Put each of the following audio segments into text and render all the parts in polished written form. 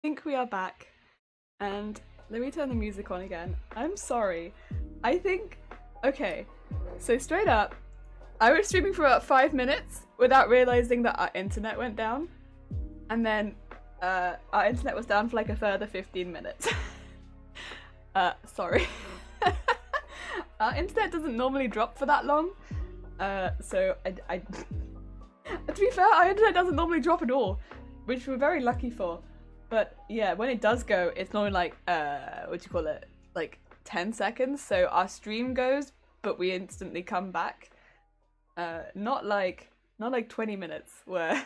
think we are back. And let me turn the music on again. I'm sorry. I think. Okay, so straight up, I was streaming for about 5 minutes without realizing that our internet went down. And then our internet was down for like a further 15 minutes. Sorry. Our internet doesn't normally drop for that long. So I to be fair, our internet doesn't normally drop at all, which we're very lucky for. But yeah, when it does go, it's normally like, what do you call it? Like 10 seconds. So our stream goes, but we instantly come back. Not like 20 minutes where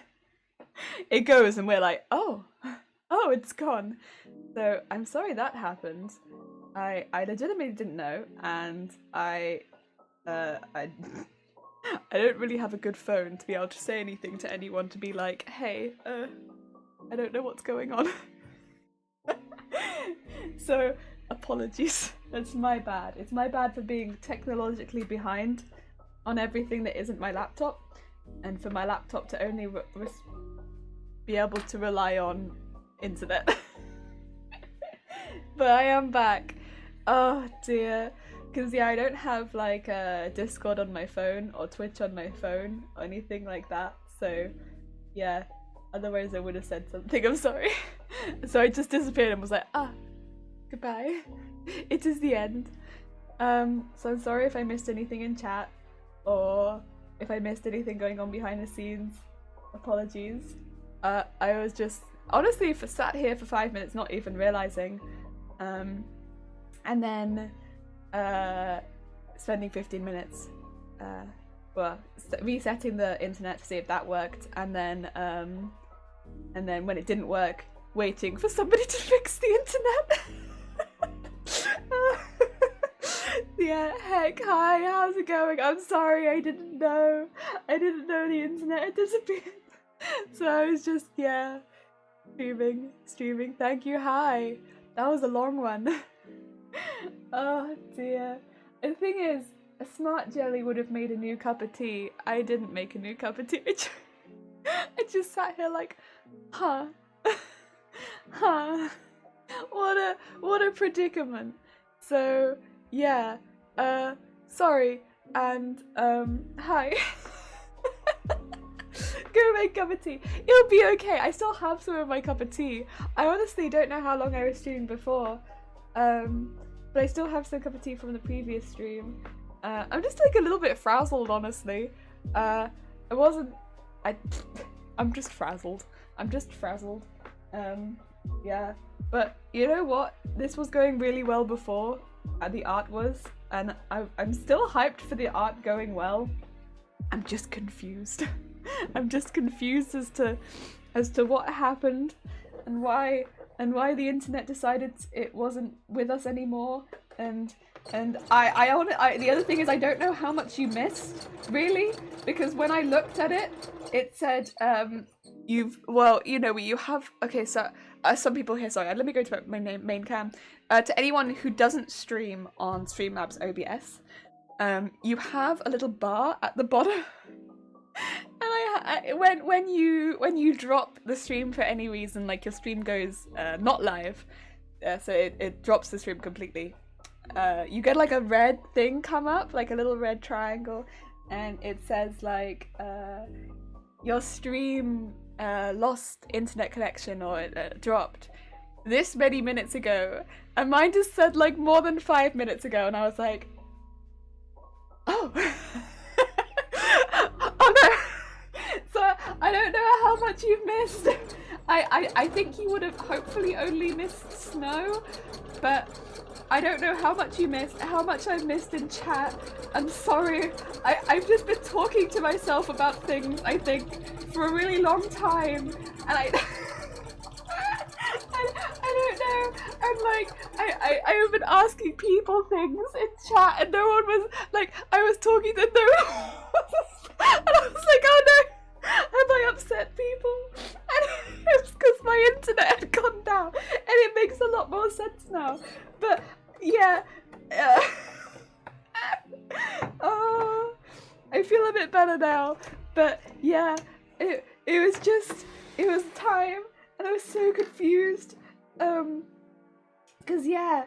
it goes and we're like, oh, it's gone. So I'm sorry that happened. I legitimately didn't know, and I I don't really have a good phone to be able to say anything to anyone to be like, hey, I don't know what's going on. So, apologies. That's my bad. It's my bad for being technologically behind on everything that isn't my laptop, and for my laptop to only be able to rely on internet. But I am back. Oh dear. Because yeah, I don't have like Discord on my phone or Twitch on my phone or anything like that. So yeah, otherwise I would have said something. I'm sorry. So I just disappeared and was like, goodbye. It is the end. So I'm sorry if I missed anything in chat or if I missed anything going on behind the scenes. Apologies. I was just honestly sat here for 5 minutes not even realizing. And then spending 15 minutes resetting the internet to see if that worked, and then when it didn't work, waiting for somebody to fix the internet. Yeah, heck, hi, how's it going? I'm sorry, I didn't know the internet had disappeared. So I was just, yeah, streaming. Thank you, hi. That was a long one. Oh dear. The thing is, a smart jelly would have made a new cup of tea. I didn't make a new cup of tea. I just sat here like, huh. Huh. What a predicament. So yeah, sorry, and hi. Go make a cup of tea. It'll be okay. I still have some of my cup of tea. I honestly don't know how long I was streaming before. But I still have some cup of tea from the previous stream. I'm just like a little bit frazzled, honestly. I'm just frazzled. Yeah. But you know what? This was going really well before the art was, and I'm still hyped for the art going well. I'm just confused. I'm just confused as to what happened and why the internet decided it wasn't with us anymore. And the other thing is, I don't know how much you missed, really, because when I looked at it, it said you have, okay, so some people here, sorry, let me go to my main cam. To anyone who doesn't stream on Streamlabs OBS, you have a little bar at the bottom. And when you drop the stream for any reason, like your stream goes not live, so it drops the stream completely, you get like a red thing come up, like a little red triangle, and it says like your stream lost internet connection or dropped this many minutes ago, and mine just said like more than 5 minutes ago, and I was like, oh. Oh no. So I don't know how much you've missed. I think you would have hopefully only missed snow, but I don't know how much you missed, how much I've missed in chat. I'm sorry. I've just been talking to myself about things, I think, for a really long time, and I don't know. And like I've been asking people things in chat, and no one was like, I was talking to no one was, and I was like, oh no, have I upset people? And it was because my internet had gone down, and it makes a lot more sense now. But yeah, oh, I feel a bit better now. But yeah, it was time, and I was so confused. Cause yeah.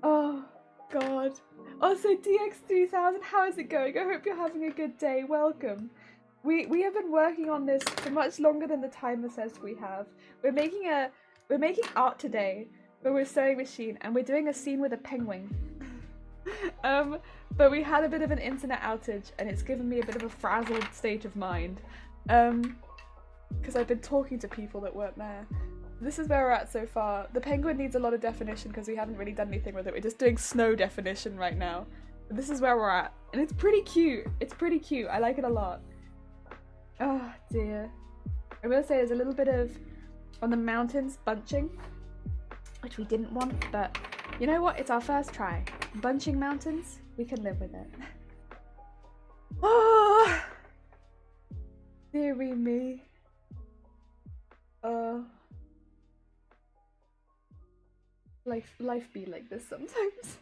Oh god. Also, DX3000, how is it going? I hope you're having a good day. Welcome. We have been working on this for much longer than the timer says we have. We're making art today, but we're sewing machine, and we're doing a scene with a penguin. But we had a bit of an internet outage, and it's given me a bit of a frazzled state of mind. Because I've been talking to people that weren't there. This is where we're at so far. The penguin needs a lot of definition because we haven't really done anything with it. We're just doing snow definition right now. But this is where we're at. And it's pretty cute. It's pretty cute. I like it a lot. Oh dear. I will say there's a little bit of, on the mountains, bunching. Which we didn't want, but you know what? It's our first try. Bunching mountains, we can live with it. Oh, dearie me. Life be like this sometimes.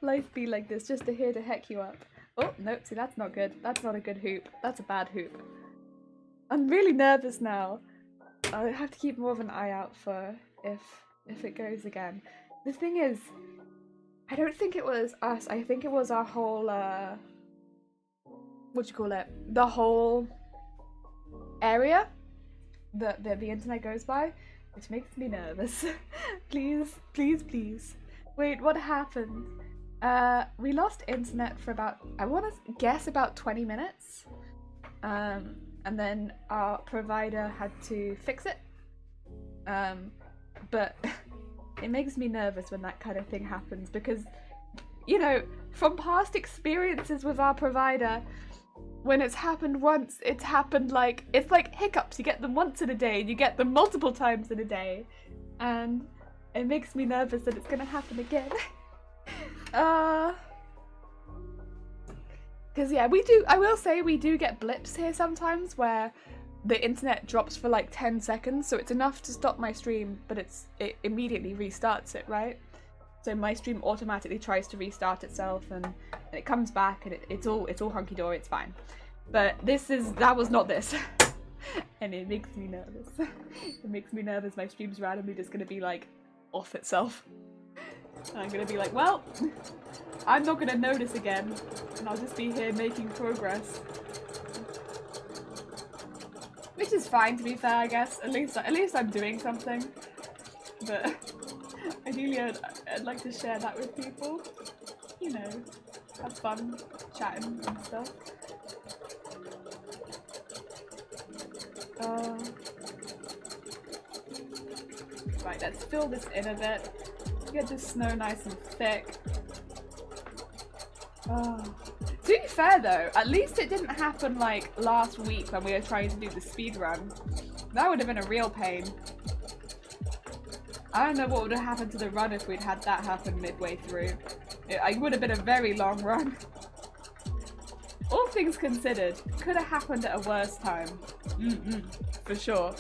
Life be like this, just to here to heck you up. Oh, nope, see that's not good. That's not a good hoop. That's a bad hoop. I'm really nervous now. I have to keep more of an eye out for if it goes again. The thing is, I don't think it was us. I think it was our whole, what do you call it? The whole area that the internet goes by, which makes me nervous. Please, please, please. Wait, what happened? We lost internet for about, I want to guess about 20 minutes. And then our provider had to fix it. But it makes me nervous when that kind of thing happens because, you know, from past experiences with our provider, when it's happened once, it's happened like, it's like hiccups. You get them once in a day, and you get them multiple times in a day. And it makes me nervous that it's gonna happen again. Because yeah, I will say we do get blips here sometimes where the internet drops for like 10 seconds, so it's enough to stop my stream, but it immediately restarts it, right? So my stream automatically tries to restart itself, and it comes back, and it's all hunky-dory, it's fine. But that was not this. And it makes me nervous. It makes me nervous my stream's randomly just gonna be like off itself. And I'm gonna be like, well, I'm not gonna notice again, and I'll just be here making progress. Which is fine, to be fair, I guess. At least I'm doing something. But ideally, I'd like to share that with people. You know, have fun chatting and stuff. Right, let's fill this in a bit. Get this snow nice and thick. To be fair though, at least it didn't happen like last week when we were trying to do the speed run. That would have been a real pain. I don't know what would have happened to the run if we'd had that happen midway through. It would have been a very long run. All things considered, could have happened at a worse time. For sure.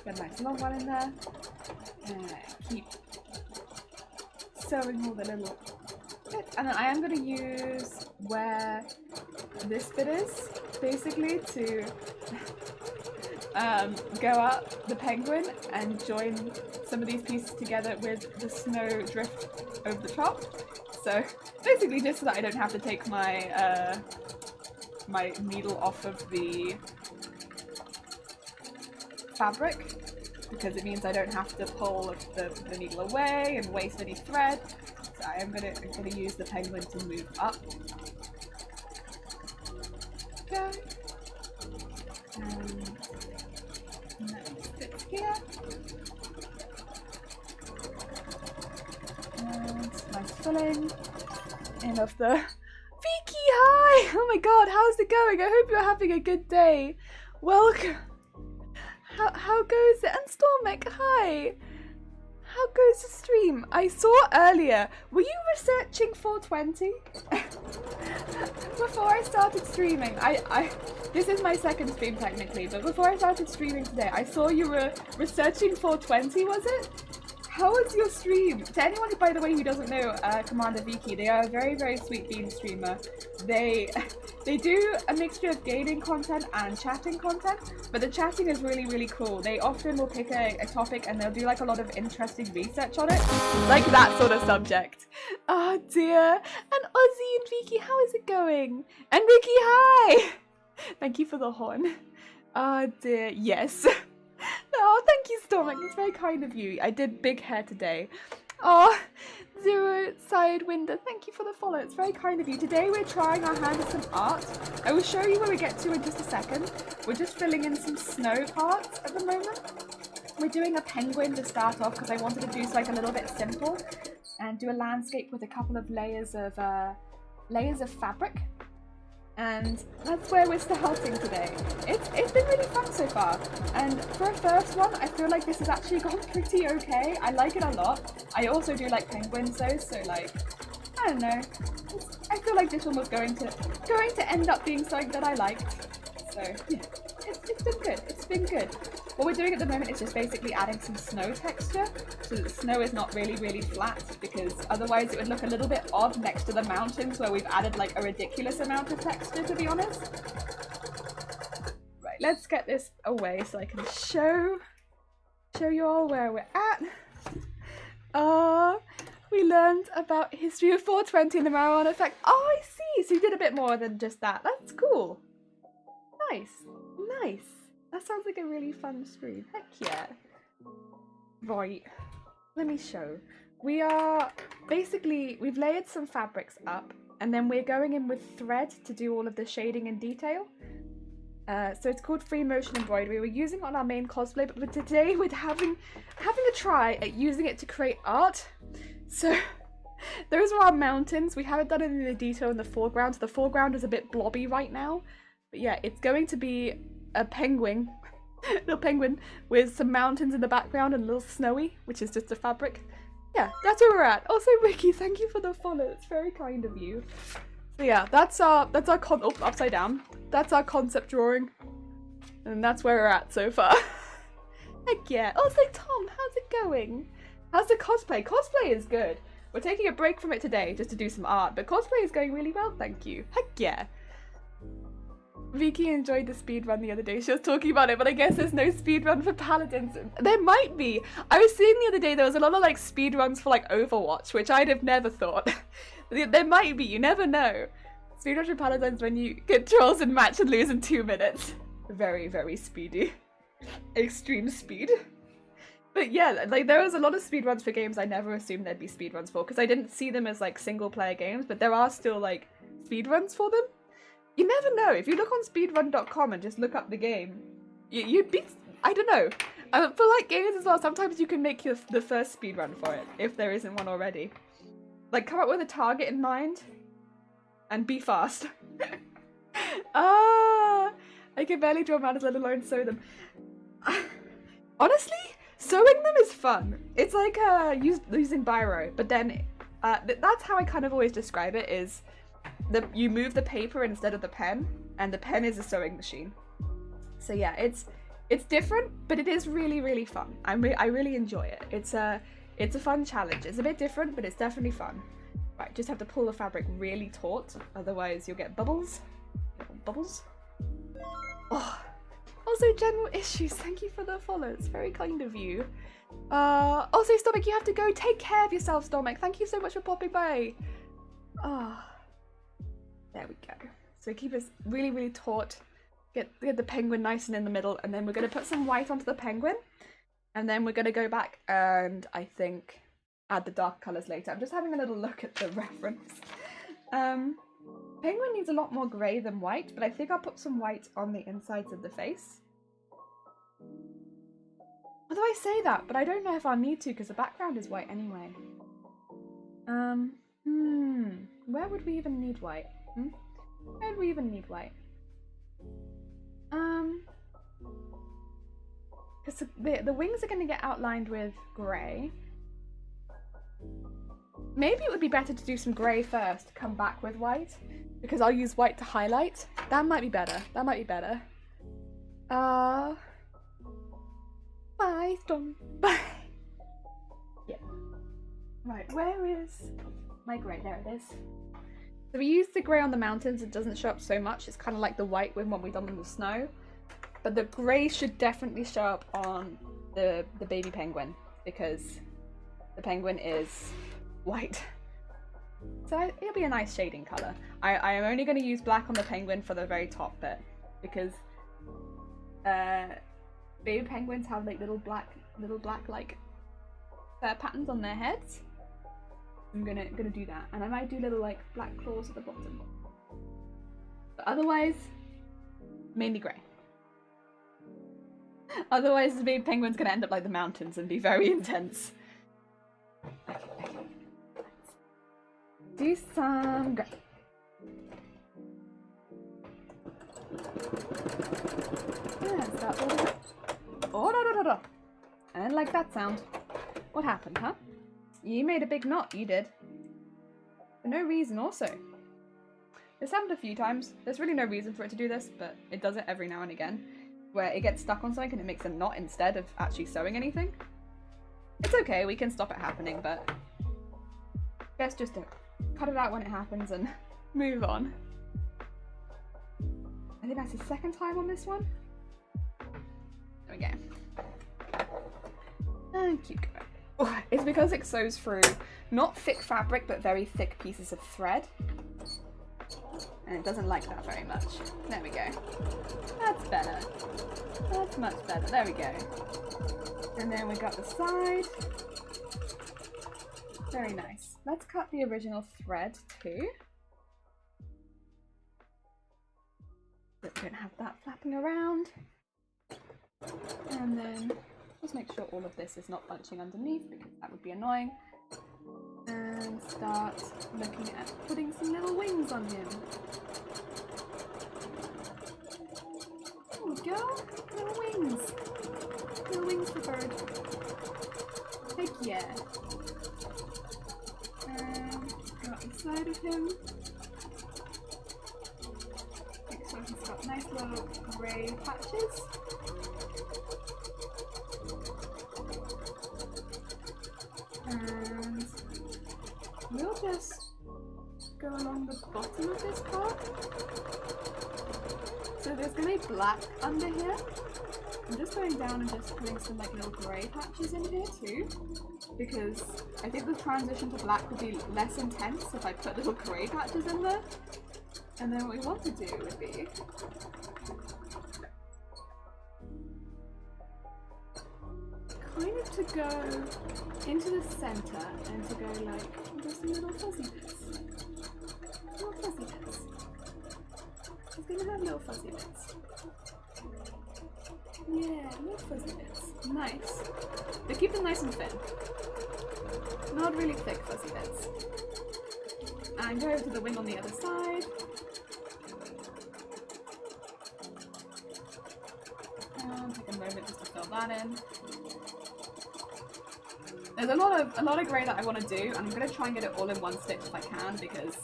Get a nice long one in there. Keep sewing all the little bits. And then I am going to use where this bit is, basically, to go up the penguin and join some of these pieces together with the snow drift over the top. So basically just so that I don't have to take my my needle off of the fabric, because it means I don't have to pull the needle away and waste any thread. So I'm gonna use the penguin to move up. Okay. And that fits here. And nice filling in of the Vicky, hi! Oh my god, how's it going? I hope you're having a good day. Welcome. How goes it? And Stormic, hi! How goes the stream? I saw earlier, were you researching 420? Before I started streaming, this is my second stream technically, but before I started streaming today, I saw you were researching 420, was it? How was your stream? To anyone, by the way, who doesn't know Commander Viki, they are a very, very sweet bean streamer. They do a mixture of gaming content and chatting content, but the chatting is really, really cool. They often will pick a topic and they'll do like a lot of interesting research on it, like that sort of subject. Oh dear. And Ozzy and Viki, how is it going? And Vicky, hi! Thank you for the horn. Oh dear, yes. Oh, thank you, Stormic. That's very kind of you. I did big hair today. Oh, Zero Sidewinder, thank you for the follow. It's very kind of you. Today we're trying our hand at some art. I will show you where we get to in just a second. We're just filling in some snow parts at the moment. We're doing a penguin to start off because I wanted to do like a little bit simple and do a landscape with a couple of layers of fabric. And that's where we're starting today. It's been really fun so far. And for a first one, I feel like this has actually gone pretty okay. I like it a lot. I also do like penguins though, so like, I don't know. I feel like this one was going to end up being something that I liked. So yeah, it's been good. It's been good. What we're doing at the moment is just basically adding some snow texture so that the snow is not really, really flat, because otherwise it would look a little bit odd next to the mountains where we've added like a ridiculous amount of texture, to be honest. Right, let's get this away so I can show you all where we're at. We learned about history of 420 and the marijuana effect. Oh, I see. So you did a bit more than just that. That's cool. Nice. Nice. That sounds like a really fun stream. Heck yeah. Right. Let me show. We are basically, we've layered some fabrics up and then we're going in with thread to do all of the shading and detail. So it's called free motion embroidery. We're using it on our main cosplay, but today we're having a try at using it to create art. So those are our mountains. We haven't done any of the detail in the foreground, so the foreground is a bit blobby right now. But yeah, it's going to be a penguin, little penguin with some mountains in the background and a little snowy, which is just a fabric. Yeah, that's where we're at. Also, Ricky, thank you for the follow. It's very kind of you. So yeah, that's our upside down. That's our concept drawing, and that's where we're at so far. Heck yeah. Also, Tom, how's it going? How's the cosplay? Cosplay is good. We're taking a break from it today just to do some art, but cosplay is going really well, thank you. Heck yeah. Vicky enjoyed the speedrun the other day. She was talking about it, but I guess there's no speedrun for Paladins. There might be. I was seeing the other day there was a lot of like speedruns for like Overwatch, which I'd have never thought. There might be, you never know. Speedrun for Paladins when you get trolls and match and lose in 2 minutes. Very, very speedy. Extreme speed. But yeah, like there was a lot of speedruns for games I never assumed there'd be speedruns for, because I didn't see them as like single player games, but there are still like speedruns for them. You never know. If you look on speedrun.com and just look up the game, you'd be, I don't know. For like games as well, sometimes you can make the first speedrun for it, if there isn't one already. Like come up with a target in mind and be fast. I can barely draw mountains, let alone sew them. Honestly, sewing them is fun. It's like using biro, but then that's how I kind of always describe it, is you move the paper instead of the pen, and the pen is a sewing machine. So yeah, it's different, but it is really, really fun. I really enjoy it. It's a fun challenge. It's a bit different, but it's definitely fun. Right, just have to pull the fabric really taut, otherwise you'll get bubbles. Bubbles. Oh, also general issues. Thank you for the follow. It's very kind of you. Also, Stomach, you have to go. Take care of yourself, Stomach. Thank you so much for popping by. There we go. So keep us really, really taut. Get the penguin nice and in the middle, and then we're going to put some white onto the penguin. And then we're going to go back and, I think, add the dark colours later. I'm just having a little look at the reference. Penguin needs a lot more grey than white, but I think I'll put some white on the insides of the face. Although I say that, but I don't know if I'll need to, because the background is white anyway. Where would we even need white? Where would we even need white? Because the wings are going to get outlined with grey. Maybe it would be better to do some grey first, come back with white, because I'll use white to highlight. That might be better. That might be better. Bye, Storm. Bye. Yeah. Right, where is my grey? There it is. So we used the grey on the mountains. It doesn't show up so much. It's kind of like the white with what we've done on the snow. But the grey should definitely show up on the baby penguin because the penguin is white. So it'll be a nice shading colour. I am only going to use black on the penguin for the very top bit because baby penguins have like little black like fur patterns on their heads. I'm gonna do that, and I might do little like black claws at the bottom. But otherwise, mainly grey. Otherwise, the baby penguin's gonna end up like the mountains and be very intense. Okay. Do some grey. Yeah, start all the... Oh, no. I didn't like that sound. What happened, huh? You made a big knot, you did. For no reason, also. This happened a few times. There's really no reason for it to do this, but it does it every now and again. Where it gets stuck on something and it makes a knot instead of actually sewing anything. It's okay, we can stop it happening, but... best just to cut it out when it happens and move on. I think that's the second time on this one. There we go. Thank you, guys. Oh, it's because it sews through not thick fabric but very thick pieces of thread, and it doesn't like that very much. There we go. That's better. That's much better. There we go. And then we got the side. Very nice. Let's cut the original thread too, so we don't have that flapping around. And then just make sure all of this is not bunching underneath because that would be annoying. And start looking at putting some little wings on him. There we go. Little wings. Little wings for bird. Heck yeah. And go up the side of him. Make sure he's got nice little grey patches. And we'll just go along the bottom of this part. So there's going to be black under here. I'm just going down and just putting some like little grey patches in here too, because I think the transition to black would be less intense if I put little grey patches in there. And then what we want to do would be kind of to go into the center and to go like just little fuzzy bits. Little fuzzy bits. It's gonna have little fuzzy bits. Yeah, little fuzzy bits. Nice. But keep them nice and thin. Not really thick fuzzy bits. And go over to the wing on the other side. And take a moment just to fill that in. There's a lot of grey that I want to do, and I'm going to try and get it all in one stitch if I can, because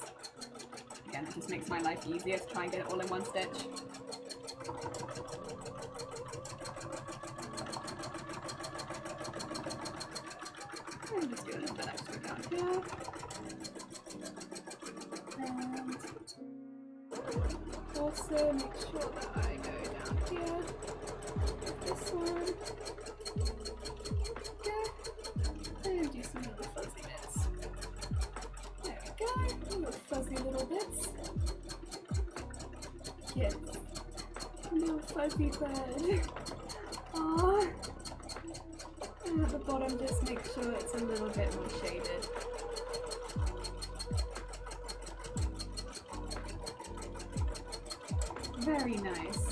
again, it just makes my life easier to try and get it all in one stitch. And just do a little bit extra down here. And also make sure that I go down here with this one. And do some little fuzzy bits. There we go, little fuzzy little bits. Yes, little fuzzy bird. Aww. And at the bottom just make sure it's a little bit more shaded. Very nice.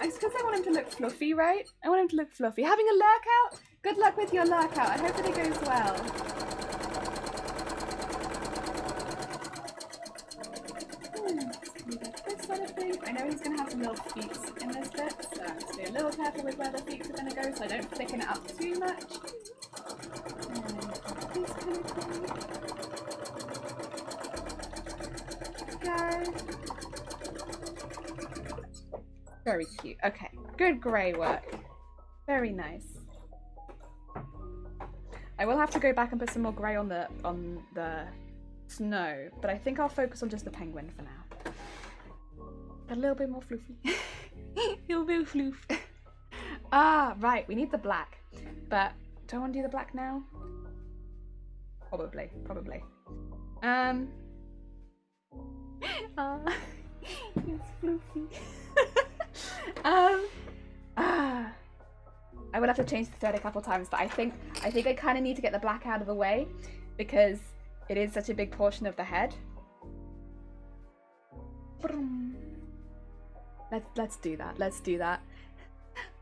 It's because I want him to look fluffy, right? I want him to look fluffy. Having a lurk out? Good luck with your lurk out. I hope that it goes well. This sort of thing. I know he's going to have some little feet in this bit, so I'm just be a little careful with where the feet are going to go so I don't thicken it up too much. And this kind of thing. Go. Very cute. Okay, good grey work. Very nice. I will have to go back and put some more grey on the snow, but I think I'll focus on just the penguin for now. A little bit more floofy. A little bit floof. Ah, right, we need the black. But do I want to do the black now? Probably. It's floofy. I would have to change the thread a couple times, but I think I kind of need to get the black out of the way because it is such a big portion of the head. Let's do that.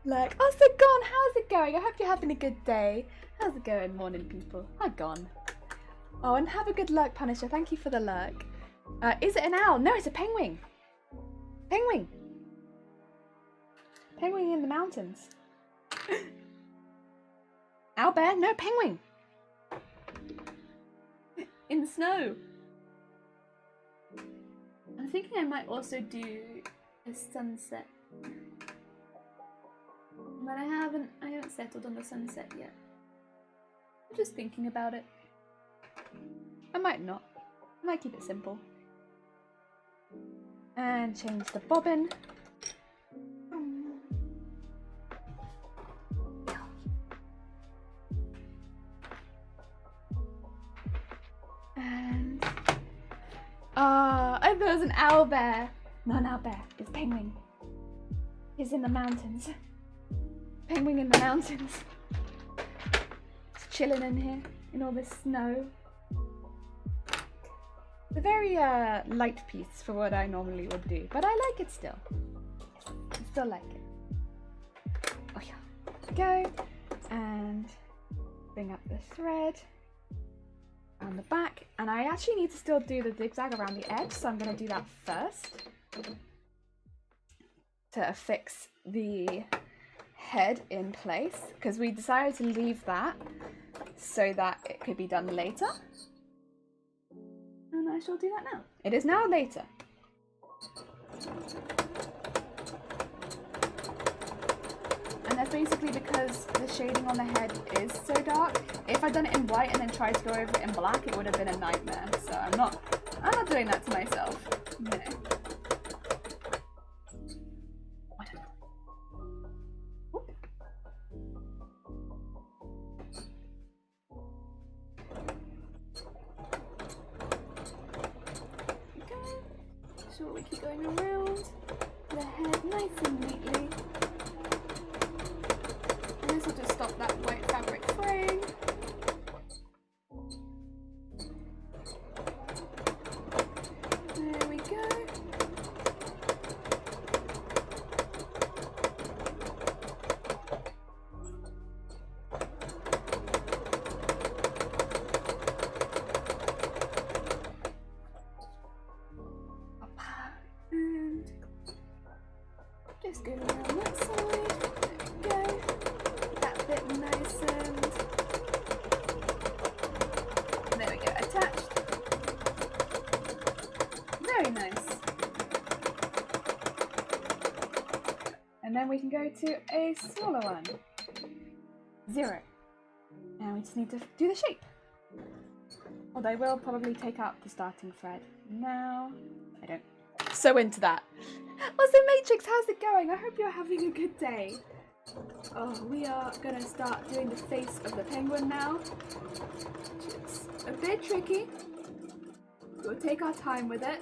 Like, oh, so Gone, how's it going? I hope you're having a good day. How's it going, morning people? Hi, Gone. Oh, and have a good lurk, Punisher. Thank you for the lurk. Is it an owl? No, it's a penguin. Penguin in the mountains. Owl bear? No, penguin. In the snow. I'm thinking I might also do a sunset. But I haven't settled on the sunset yet. I'm just thinking about it. I might not. I might keep it simple. And change the bobbin. And I thought it was an owl bear. Not an owl bear, it's penguin. He's in the mountains. Penguin in the mountains. Just chilling in here in all this snow. It's a very light piece for what I normally would do, but I like it still. Yes, I still like it. Oh yeah. Go and bring up the thread on the back, and I actually need to still do the zigzag around the edge, so I'm going to do that first to affix the head in place, because we decided to leave that so that it could be done later. And I shall do that now. It is now later. And that's basically because the shading on the head is so dark. If I'd done it in white and then tried to go over it in black, it would have been a nightmare. So I'm not doing that to myself. You know. So we keep going around the head nice and neatly. And this will just stop that white fabric fraying. There we go. And just go around that side. There we go. That bit nice and there we go, attached. Very nice. And then we can go to a smaller one. 0. Now we just need to do the shape. Although I will probably take out the starting thread now. I don't. So into that. Also, Matrix, how's it going? I hope you're having a good day. Oh, we are gonna start doing the face of the penguin now. It's a bit tricky. We'll take our time with it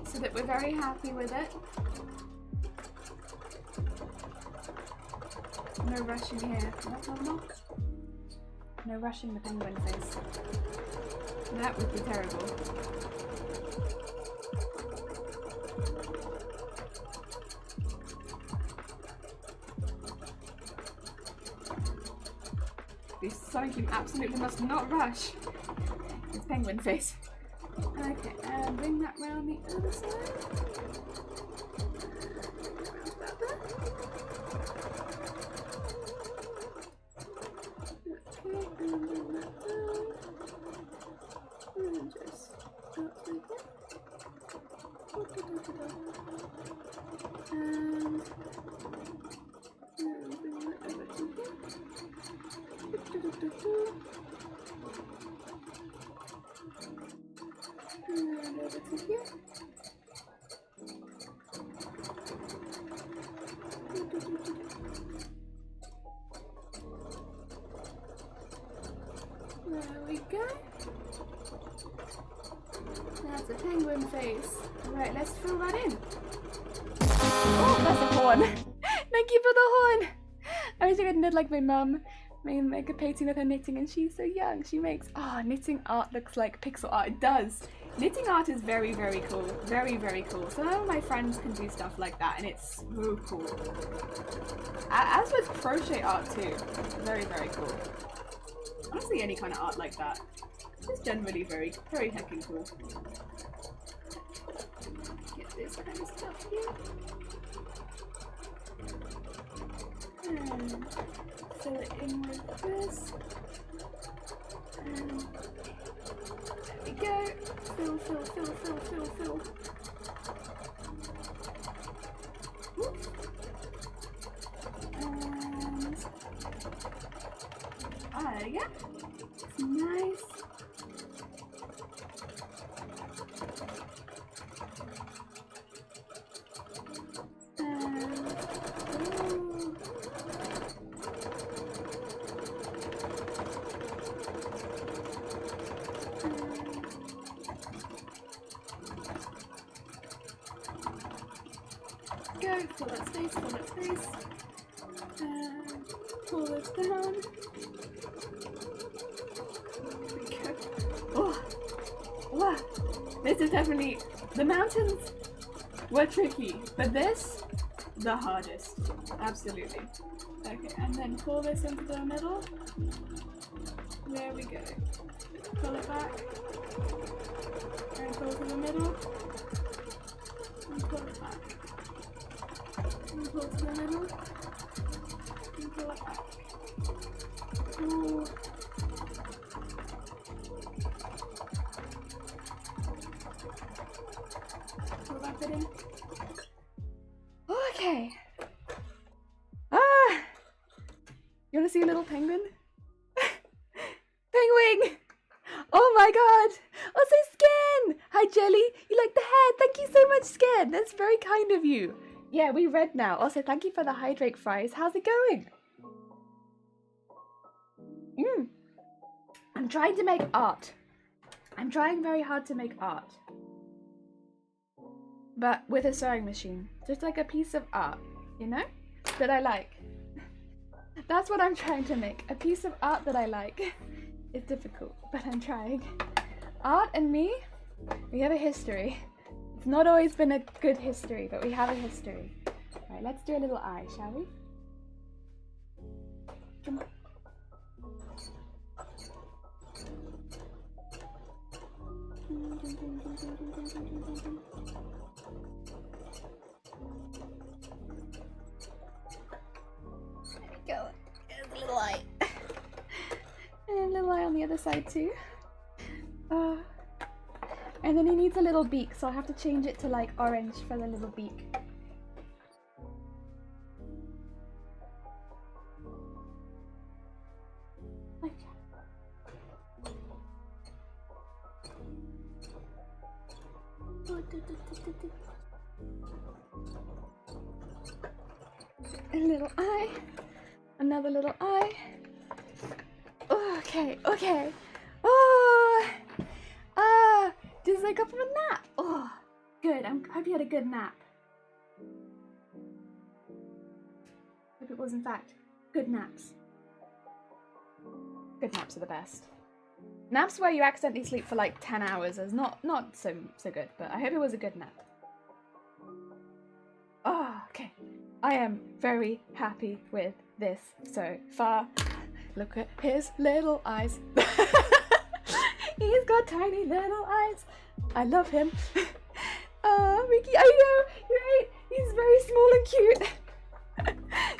so that we're very happy with it. No rushing here. No rushing the penguin face. That would be terrible. This is something you absolutely must not rush. It's penguin face. Okay, and bring that round the other side. About that. Okay, and bring that down. And just out like that. And What's in here? There we go. That's a penguin face. Alright, let's fill that in. Oh, that's a horn. Thank you for the horn. I wish I could knit like my mum. Make a painting with her knitting, and she's so young. She makes, knitting art looks like pixel art. It does. Knitting art is very, very cool. Very, very cool. Some of my friends can do stuff like that, and it's so cool. As with crochet art too. Very, very cool. Honestly, any kind of art like that. It's generally very, very heckin' cool. Get this kind of stuff here. And fill it in with this. And there we go. Fill, fill, fill, fill, fill, fill. Oops. And there you go. It's nice. Go, fill that space, fill that space. And pull this down. There we go. Oh, wow. This is definitely, the mountains were tricky, but this, the hardest. Absolutely. Okay, and then pull this into the middle. There we go. Pull it back. And pull to the middle. And pull it back. And pull to the middle. And pull it back. Ooh. Pull that bit in. Okay. You wanna see a little penguin? Penguin! Oh my god! Oh, so Skin! Hi Jelly! You like the hair? Thank you so much, Skin! That's very kind of you. Yeah, we read now. Also, thank you for the hydrate fries. How's it going? I'm trying to make art. I'm trying very hard to make art. But with a sewing machine. Just like a piece of art, you know? That I like. That's what I'm trying to make. A piece of art that I like. It's difficult, but I'm trying. Art and me, we have a history. It's not always been a good history, but we have a history. Alright, let's do a little eye, shall we? Come on. There we go. There's a little eye. And a little eye on the other side too. And then he needs a little beak, so I'll have to change it to like orange for the little beak. A little eye, another little eye. Okay, okay. Just wake up from a nap. Oh, good. I hope you had a good nap. Hope it was in fact good naps. Good naps are the best. Naps where you accidentally sleep for like 10 hours is not so good, but I hope it was a good nap. Oh, okay. I am very happy with this so far. Look at his little eyes. He's got tiny little eyes. I love him. Mickey, I know, you're right. He's very small and cute.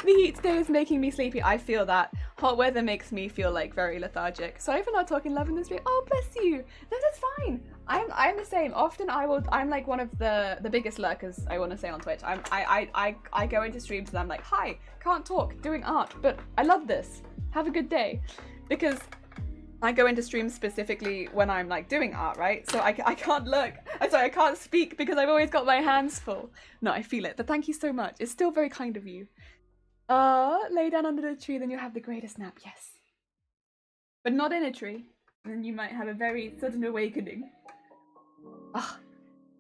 The heat today is making me sleepy. I feel that. Hot weather makes me feel like very lethargic. Sorry for not talking love in this video. Oh, bless you. No, that's fine. I'm the same. Often I'm like one of the biggest lurkers, I want to say, on Twitch. I go into streams and I'm like, hi, can't talk, doing art, but I love this. Have a good day. Because I go into streams specifically when I'm like doing art, right? So I can't lurk. I'm sorry, I can't speak because I've always got my hands full. No, I feel it, but thank you so much. It's still very kind of you. Lay down under the tree, then you'll have the greatest nap, yes. But not in a tree. Then you might have a very sudden awakening. Ah,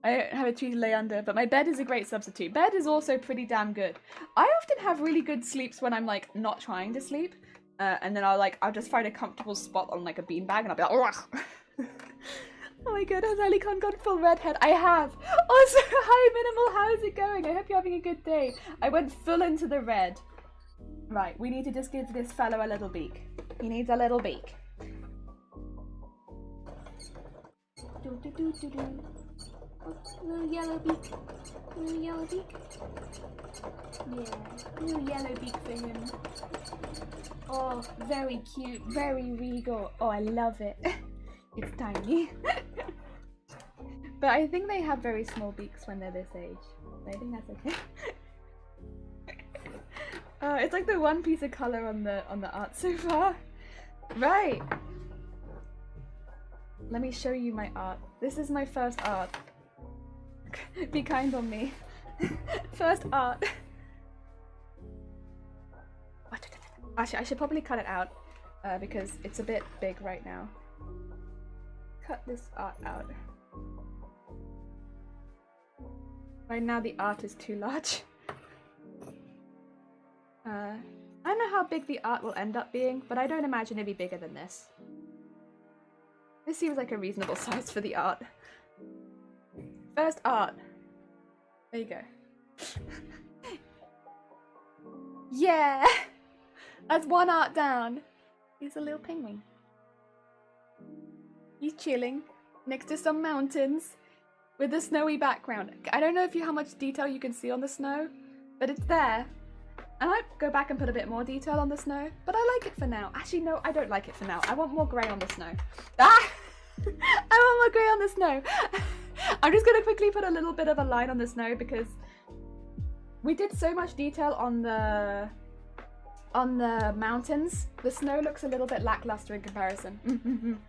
I don't have a tree to lay under, but my bed is a great substitute. Bed is also pretty damn good. I often have really good sleeps when I'm like not trying to sleep. And then I'll just find a comfortable spot on like a beanbag and I'll be like, oh my god, has Elikon gone full redhead? I have. Also, hi Minimal, how's it going? I hope you're having a good day. I went full into the red. Right, we need to just give this fellow a little beak. He needs a little beak. Little yellow beak. Little yellow beak. Yeah, little yellow beak for him. Oh, very cute, very regal. Oh, I love it. It's tiny. But I think they have very small beaks when they're this age. So I think that's okay. It's like the one piece of colour on the art so far. Right. Let me show you my art. This is my first art. Be kind on me. First art. Actually, I should probably cut it out because it's a bit big right now. Cut this art out. Right now the art is too large. I don't know how big the art will end up being, but I don't imagine it'd be bigger than this. This seems like a reasonable size for the art. First art. There you go. Yeah! That's one art down. He's a little penguin. He's chilling next to some mountains with a snowy background. I don't know how much detail you can see on the snow, but it's there. I might go back and put a bit more detail on the snow, but I like it for now. Actually, no, I don't like it for now. I want more grey on the snow. Ah! I want more grey on the snow. I'm just going to quickly put a little bit of a line on the snow because we did so much detail on the mountains. The snow looks a little bit lackluster in comparison.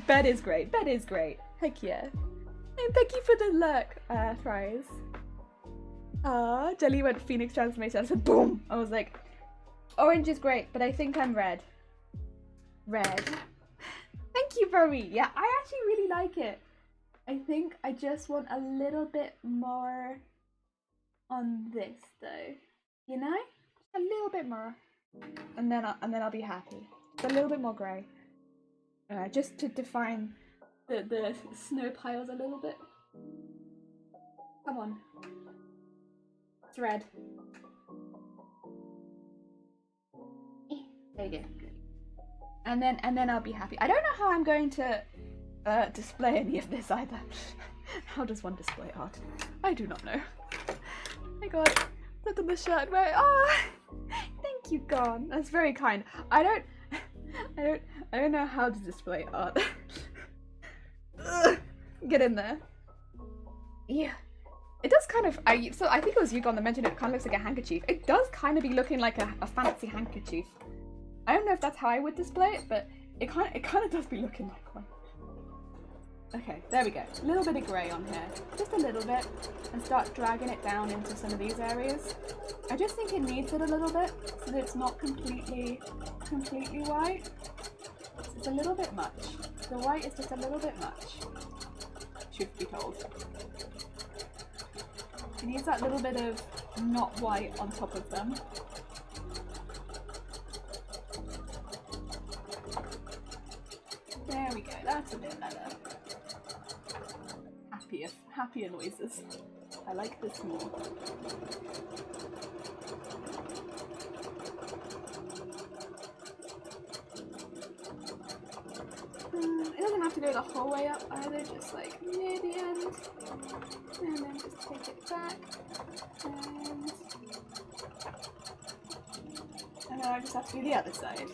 Bed is great. Bed is great. Heck yeah. And thank you for the lurk, Fries. Jelly went Phoenix transformation. I said boom. I was like, orange is great, but I think I'm red. Red. Thank you, Burry. Yeah, I actually really like it. I think I just want a little bit more on this though. You know? A little bit more. And then I'll be happy. Just a little bit more grey. Just to define the snow piles a little bit. Come on. It's red. There you go. And then I'll be happy. I don't know how I'm going to display any of this either. How does one display art? I do not know. Oh my god. Look at the shirt. Where? Oh, thank you, Gon. That's very kind. I don't know how to display art. Get in there. Yeah. It does kind of, I think it was you, Gon, that mentioned it kind of looks like a handkerchief. It does kind of be looking like a fancy handkerchief. I don't know if that's how I would display it, but it kind of does be looking like one. Okay, there we go. A little bit of grey on here. Just a little bit. And start dragging it down into some of these areas. I just think it needs it a little bit so that it's not completely white. It's a little bit much. The white is just a little bit much, truth be told. It needs that little bit of not white on top of them. There we go, that's a bit better. Happier noises. I like this more. It doesn't have to go the whole way up either, just like near the end. And then just take it back. And then I just have to do the other side.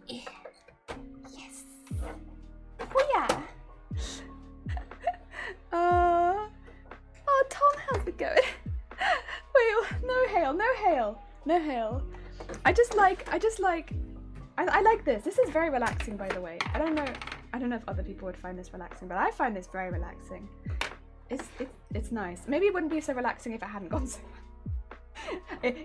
Yes! Oh yeah! Oh Tom, how's it going? Wait, no hail. I I like this. This is very relaxing, by the way. I don't know if other people would find this relaxing, but I find this very relaxing. It's nice. Maybe it wouldn't be so relaxing if it hadn't gone so well.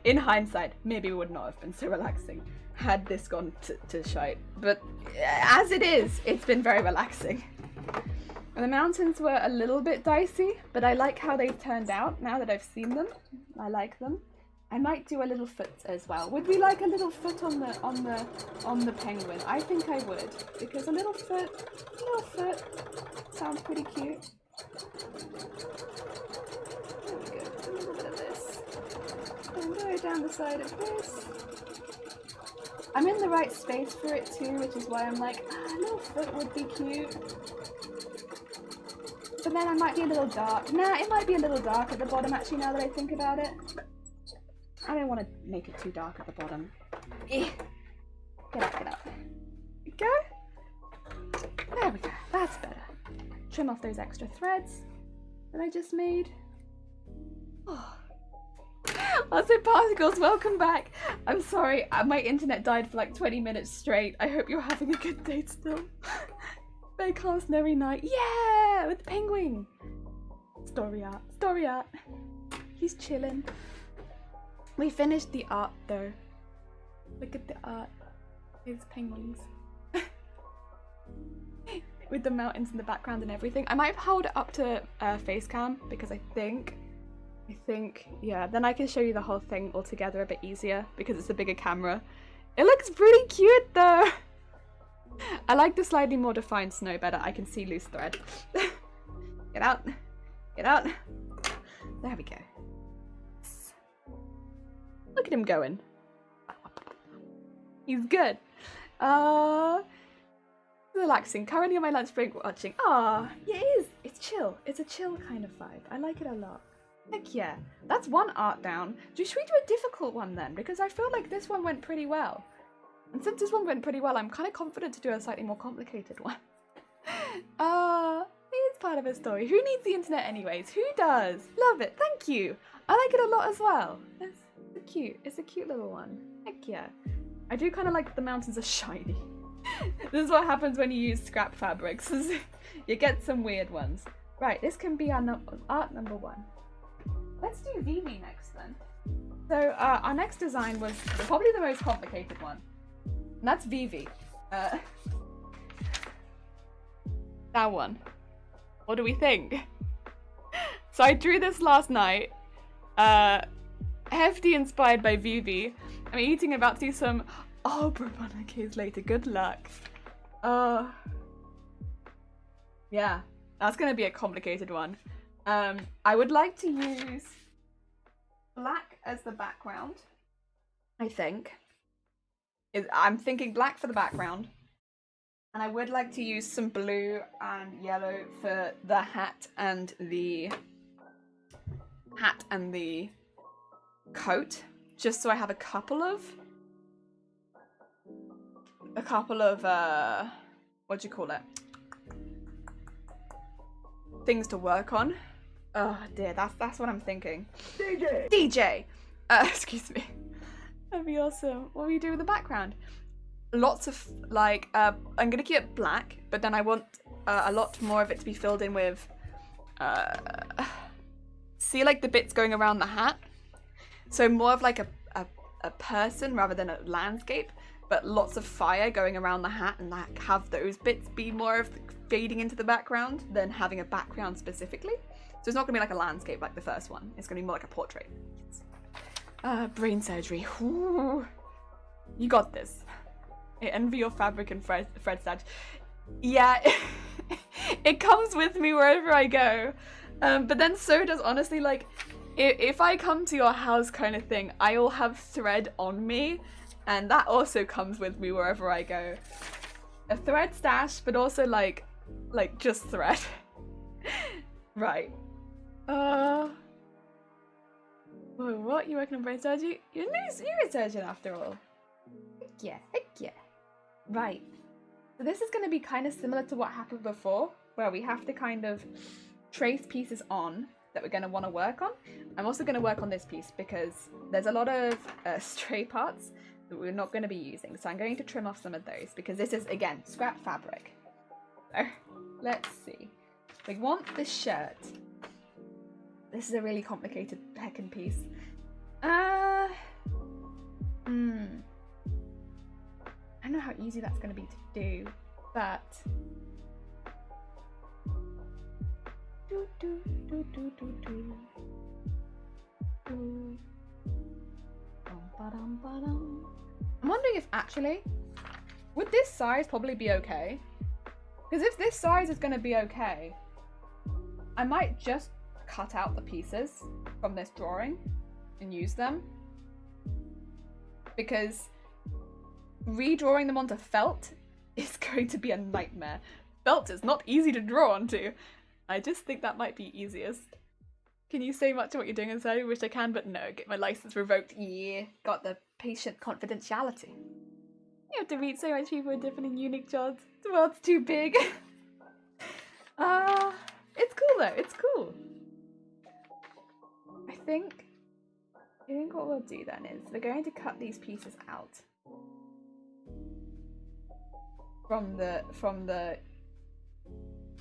In hindsight, maybe it would not have been so relaxing had this gone to shite. But as it is, it's been very relaxing. The mountains were a little bit dicey, but I like how they've turned out now that I've seen them. I like them. I might do a little foot as well. Would we like a little foot on the penguin? I think I would, because a little foot sounds pretty cute. There we go. A little bit of this. And go down the side of this. I'm in the right space for it too, which is why I'm like, a little foot would be cute. But then I might be a little dark. Nah, it might be a little dark at the bottom actually now that I think about it. I don't want to make it too dark at the bottom. Get up. Go. There we go. That's better. Trim off those extra threads that I just made. Oh. Also, Particles, welcome back. I'm sorry, my internet died for like 20 minutes straight. I hope you're having a good day still. Very calm, snowy night. Yeah, with the penguin. Story art. He's chilling. We finished the art though. Look at the art. It's penguins. With the mountains in the background and everything. I might hold it up to face cam because I think, yeah, then I can show you the whole thing all together a bit easier because it's a bigger camera. It looks pretty cute though. I like the slightly more defined snow better. I can see loose thread. Get out. There we go. Look at him going. He's good. Relaxing. Currently on my lunch break watching. Yeah, it is. It's chill. It's a chill kind of vibe. I like it a lot. Heck yeah. That's one art down. Should we do a difficult one then? Because I feel like this one went pretty well. And since this one went pretty well, I'm kind of confident to do a slightly more complicated one. It's part of a story. Who needs the internet anyways? Who does? Love it. Thank you. I like it a lot as well. It's cute. It's a cute little one. Heck yeah. I do kind of like the mountains are shiny. This is what happens when you use scrap fabrics. You get some weird ones. Right, this can be our art number 1. Let's do Vivi next then. So our next design was probably the most complicated one. And that's Vivi. That one. What do we think? So I drew this last night. Hefty inspired by Vivi. I'm eating and about to do some abruptly later. Good luck. Yeah, that's gonna be a complicated one. I would like to use black as the background. I think. I'm thinking black for the background. And I would like to use some blue and yellow for the hat and the coat, just so I have a couple of what do you call it? Things to work on. Oh dear, that's what I'm thinking. DJ. Excuse me. That'd be awesome. What will you do with the background? Lots of like I'm gonna keep it black, but then I want a lot more of it to be filled in with see like the bits going around the hat, so more of like a person rather than a landscape, but lots of fire going around the hat, and like have those bits be more of fading into the background than having a background specifically. So it's not gonna be like a landscape like the first one. It's gonna be more like a portrait. Brain surgery. Ooh. You got this. I envy your fabric and Fred Stadge. Yeah, it comes with me wherever I go. But then so does, honestly, like, if I come to your house kind of thing, I'll have thread on me, and that also comes with me wherever I go. A thread stash, but also like just thread. Right. Whoa, what? You working on brain surgery? You're a surgeon after all. Heck yeah. Right. So this is going to be kind of similar to what happened before, where we have to kind of trace pieces on that we're going to want to work on. I'm also going to work on this piece because there's a lot of stray parts that we're not going to be using. So I'm going to trim off some of those because this is, again, scrap fabric. So let's see. We want this shirt. This is a really complicated heckin' piece. I don't know how easy that's going to be to do, but... I'm wondering if actually, would this size probably be okay? Because if this size is going to be okay, I might just cut out the pieces from this drawing and use them. Because redrawing them onto felt is going to be a nightmare. Felt is not easy to draw onto. I just think that might be easiest. Can you say much of what you're doing inside? I wish I can, but no. Get my license revoked. Yeah. Got the patient confidentiality. You have to read so much people with different and unique jobs. The world's too big. It's cool though. It's cool. I think what we'll do then is we're going to cut these pieces out from the.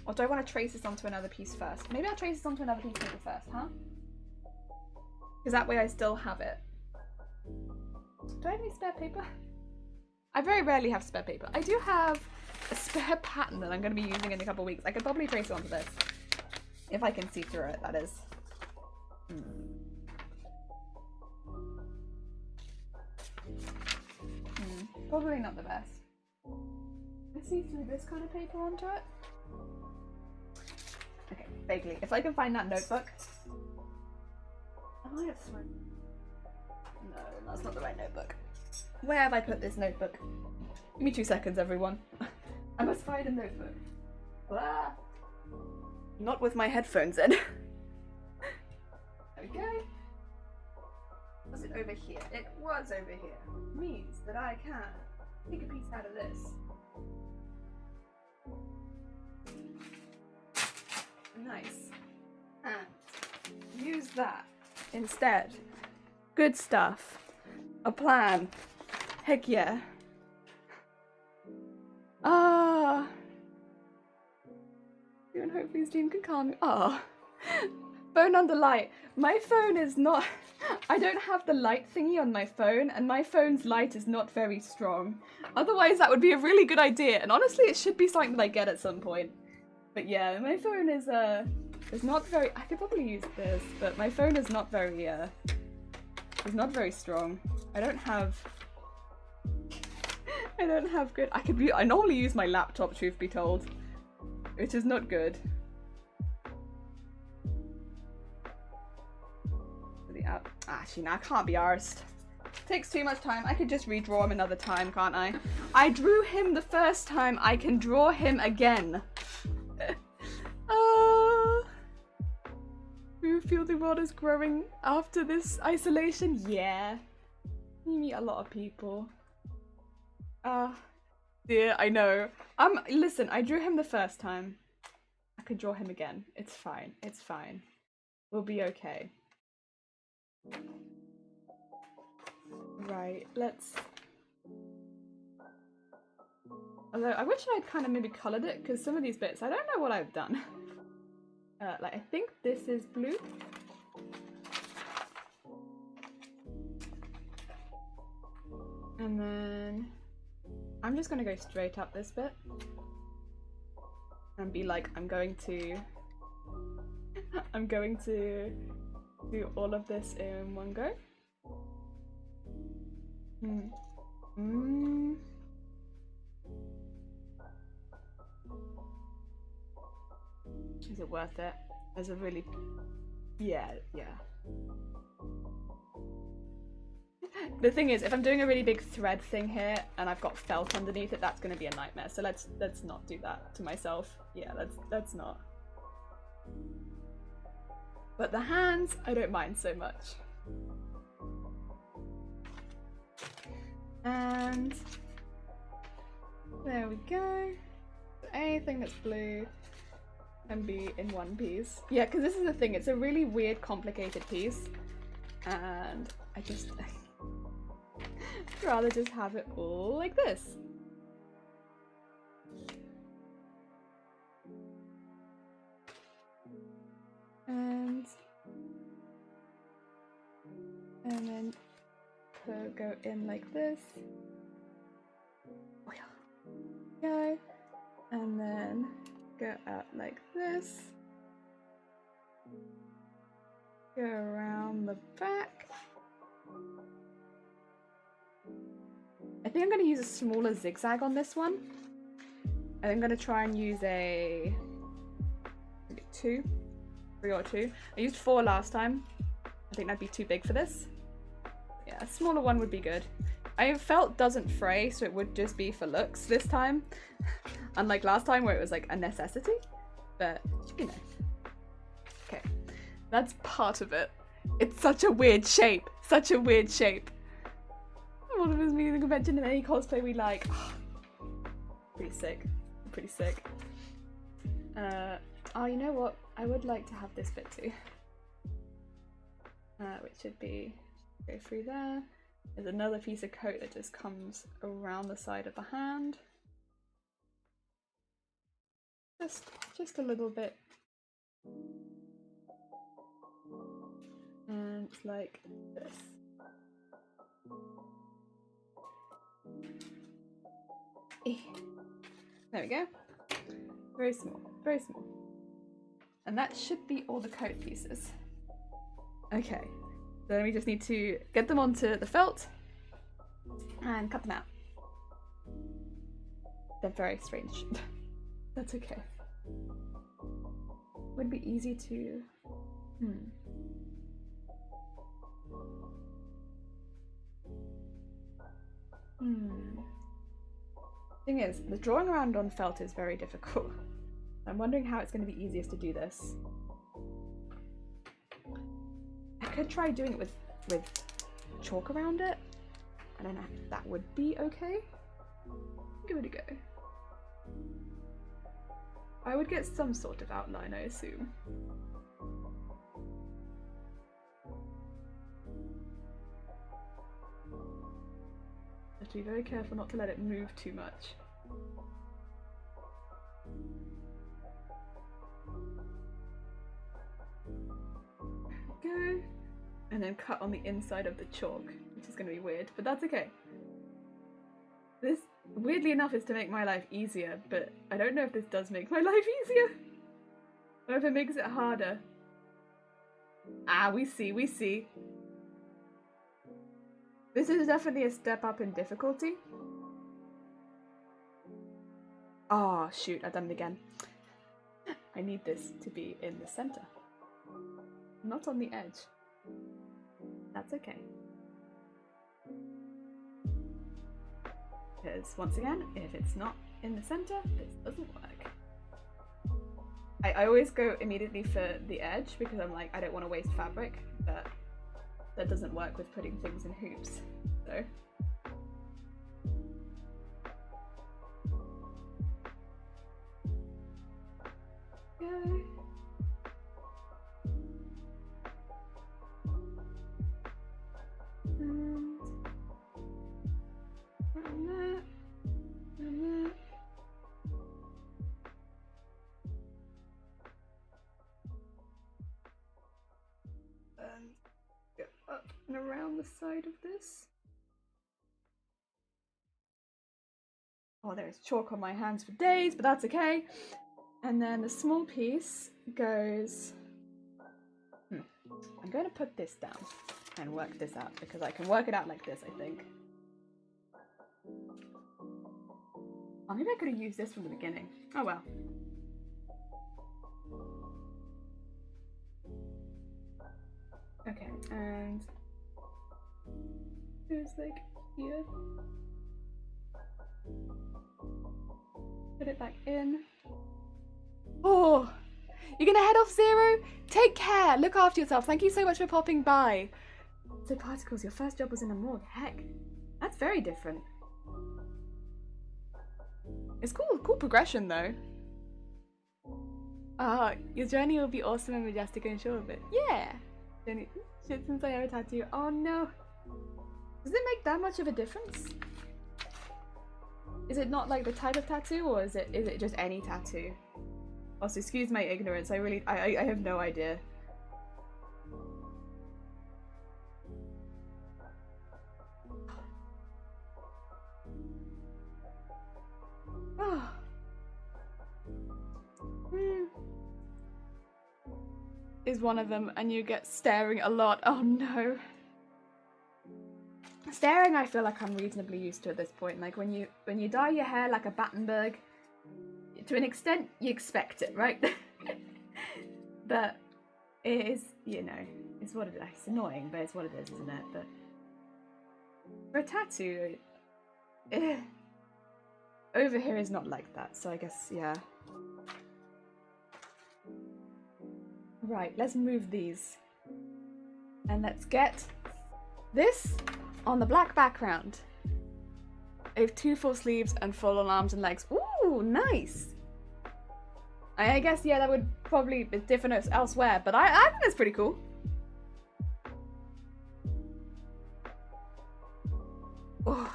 Or do I want to trace this onto another piece first? Maybe I'll trace this onto another piece first, huh? Because that way I still have it. Do I have any spare paper? I very rarely have spare paper. I do have a spare pattern that I'm going to be using in a couple of weeks. I could probably trace it onto this. If I can see through it, that is. Probably not the best. I see through this kind of paper onto it. Okay, vaguely. If I can find that notebook. I might have sworn. No, that's not the right notebook. Where have I put this notebook? Give me 2 seconds, everyone. I must find a notebook. Ah. Not with my headphones in. Okay. Was it over here? It was over here. Means that I can take a piece out of this. Nice. And use that instead. Good stuff. A plan. Heck yeah. You and hopefully Steam can calm me. Phone under light. My phone is not... I don't have the light thingy on my phone, and my phone's light is not very strong. Otherwise, that would be a really good idea, and honestly, it should be something that I get at some point. But yeah, my phone is not very... I could probably use this, but my phone is not very, is not very strong. I don't have good... I normally use my laptop, truth be told, which is not good. Actually, no, I can't be arsed. Takes too much time. I could just redraw him another time, can't I? I drew him the first time. I can draw him again. Do you feel the world is growing after this isolation? Yeah. You meet a lot of people. Dear, I know. Listen, I drew him the first time. I could draw him again. It's fine. It's fine. We'll be okay. Right, let's... Although, I wish I'd kind of maybe coloured it, because some of these bits, I don't know what I've done. Like, I think this is blue. And then... I'm just going to go straight up this bit. And be like, I'm going to do all of this in one go. Is it worth it? There's a really... Yeah. The thing is, if I'm doing a really big thread thing here and I've got felt underneath it, that's going to be a nightmare. So let's not do that to myself. Yeah, let's not. But the hands, I don't mind so much. And there we go. Anything that's blue can be in one piece. Yeah, because this is the thing, it's a really weird, complicated piece. And I just... rather just have it all like this. And then go in like this. Go. And then go out like this. Go around the back. I think I'm going to use a smaller zigzag on this one. And I'm going to try and use a 3 or 2. I used 4 last time. I think that'd be too big for this. Yeah, a smaller one would be good. I felt doesn't fray, so it would just be for looks this time. Unlike last time where it was like a necessity. But, you know. Okay, that's part of it. It's such a weird shape. Such a weird shape. One of us meeting the convention in any cosplay we like. Pretty sick. Pretty sick. Oh, you know what? I would like to have this bit too. Which should be go through there. There's another piece of coat that just comes around the side of the hand. Just a little bit. And it's like this. There we go. Very small, very small. And that should be all the coat pieces. Okay, so we just need to get them onto the felt and cut them out. They're very strange. That's okay. Would be easy to... Thing is, the drawing around on felt is very difficult. I'm wondering how it's going to be easiest to do this. I could try doing it with chalk around it. I don't know if that would be okay. Give it a go. I would get some sort of outline, I assume. Have to be very careful not to let it move too much. Go. And then cut on the inside of the chalk, which is going to be weird, but that's okay. This, weirdly enough, is to make my life easier, but I don't know if this does make my life easier. Or if it makes it harder. Ah, we see, we see. This is definitely a step up in difficulty. Oh, shoot, I've done it again. I need this to be in the center. Not on the edge. That's okay. Because, once again, if it's not in the center, this doesn't work. I always go immediately for the edge because I'm like, I don't want to waste fabric, but that doesn't work with putting things in hoops, so. Go. And that, and that. And go up and around the side of this. Oh, there's chalk on my hands for days, but that's okay. And then the small piece goes... I'm going to put this down and work this out because I can work it out like this, I think. Oh, maybe I could have used this from the beginning. Oh well. Okay, and there's like here. Put it back in. Oh, you're gonna head off, Zero? Take care. Look after yourself. Thank you so much for popping by. So Particles, your first job was in a morgue. Heck, that's very different. It's cool progression though. Your journey will be awesome and majestic and sure of it. Yeah. Journey shit since I ever tattooed you. Oh no. Does it make that much of a difference? Is it not like the type of tattoo, or is it just any tattoo? Also, excuse my ignorance. I have no idea. Oh. Is one of them, and you get staring a lot. Oh no. Staring, I feel like I'm reasonably used to at this point. Like when you dye your hair like a Battenberg, to an extent you expect it, right? But it is, you know, it's what it is. It's annoying, but it's what it is, isn't it? But for a tattoo, over here is not like that, so I guess, yeah. Right, let's move these. And let's get this on the black background. I have 2 full sleeves and full on arms and legs. Ooh, nice! I guess, yeah, that would probably be different elsewhere, but I think that's pretty cool. Ooh.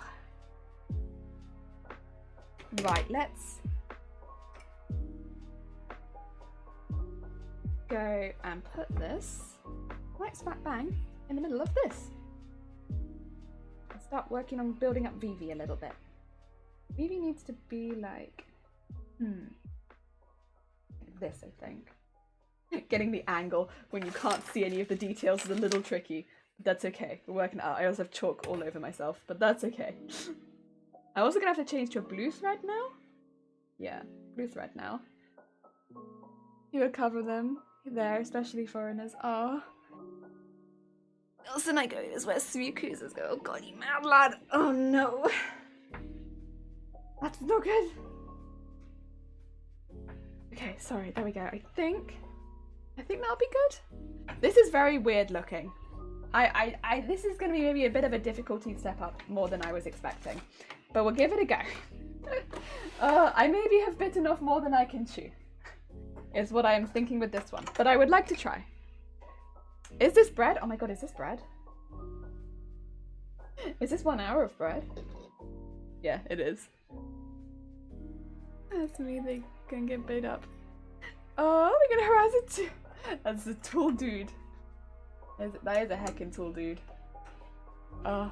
Right, let's go and put this right smack bang in the middle of this. And start working on building up Vivi a little bit. Vivi needs to be like, this, I think. Getting the angle when you can't see any of the details is a little tricky. But that's okay. We're working it out. I also have chalk all over myself, but that's okay. I'm also gonna have to change to a blue thread now. Yeah, blue thread now. You would cover them there, especially foreigners. Oh. Also, I go, is where Suiku's go. Oh god, you mad lad. Oh no. That's not good. Okay, sorry, there we go. I think that'll be good. This is very weird looking. This is gonna be maybe a bit of a difficulty step up more than I was expecting. But we'll give it a go. I maybe have bitten off more than I can chew, is what I am thinking with this one. But I would like to try. Is this bread? Oh my god, is this bread? Is this 1 hour of bread? Yeah, it is. That's me, they can get bait up. Oh, we're gonna harass it too. That's a tall dude. That is a heckin' tall dude. Oh.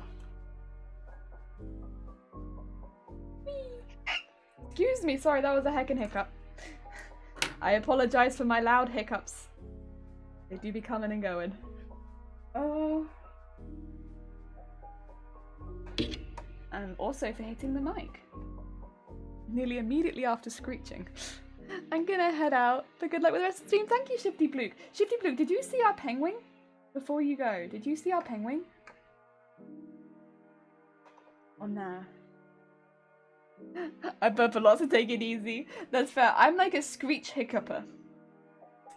Excuse me, sorry, that was a heckin' hiccup. I apologize for my loud hiccups. They do be coming and going. Oh. And also for hitting the mic. Nearly immediately after screeching. I'm gonna head out, but good luck with the rest of the stream. Thank you, Shifty Bluke. Shifty Bluke, did you see our penguin? Before you go, did you see our penguin? Oh nah. I burp a lot, so take it easy. That's fair. I'm like a screech hiccuper.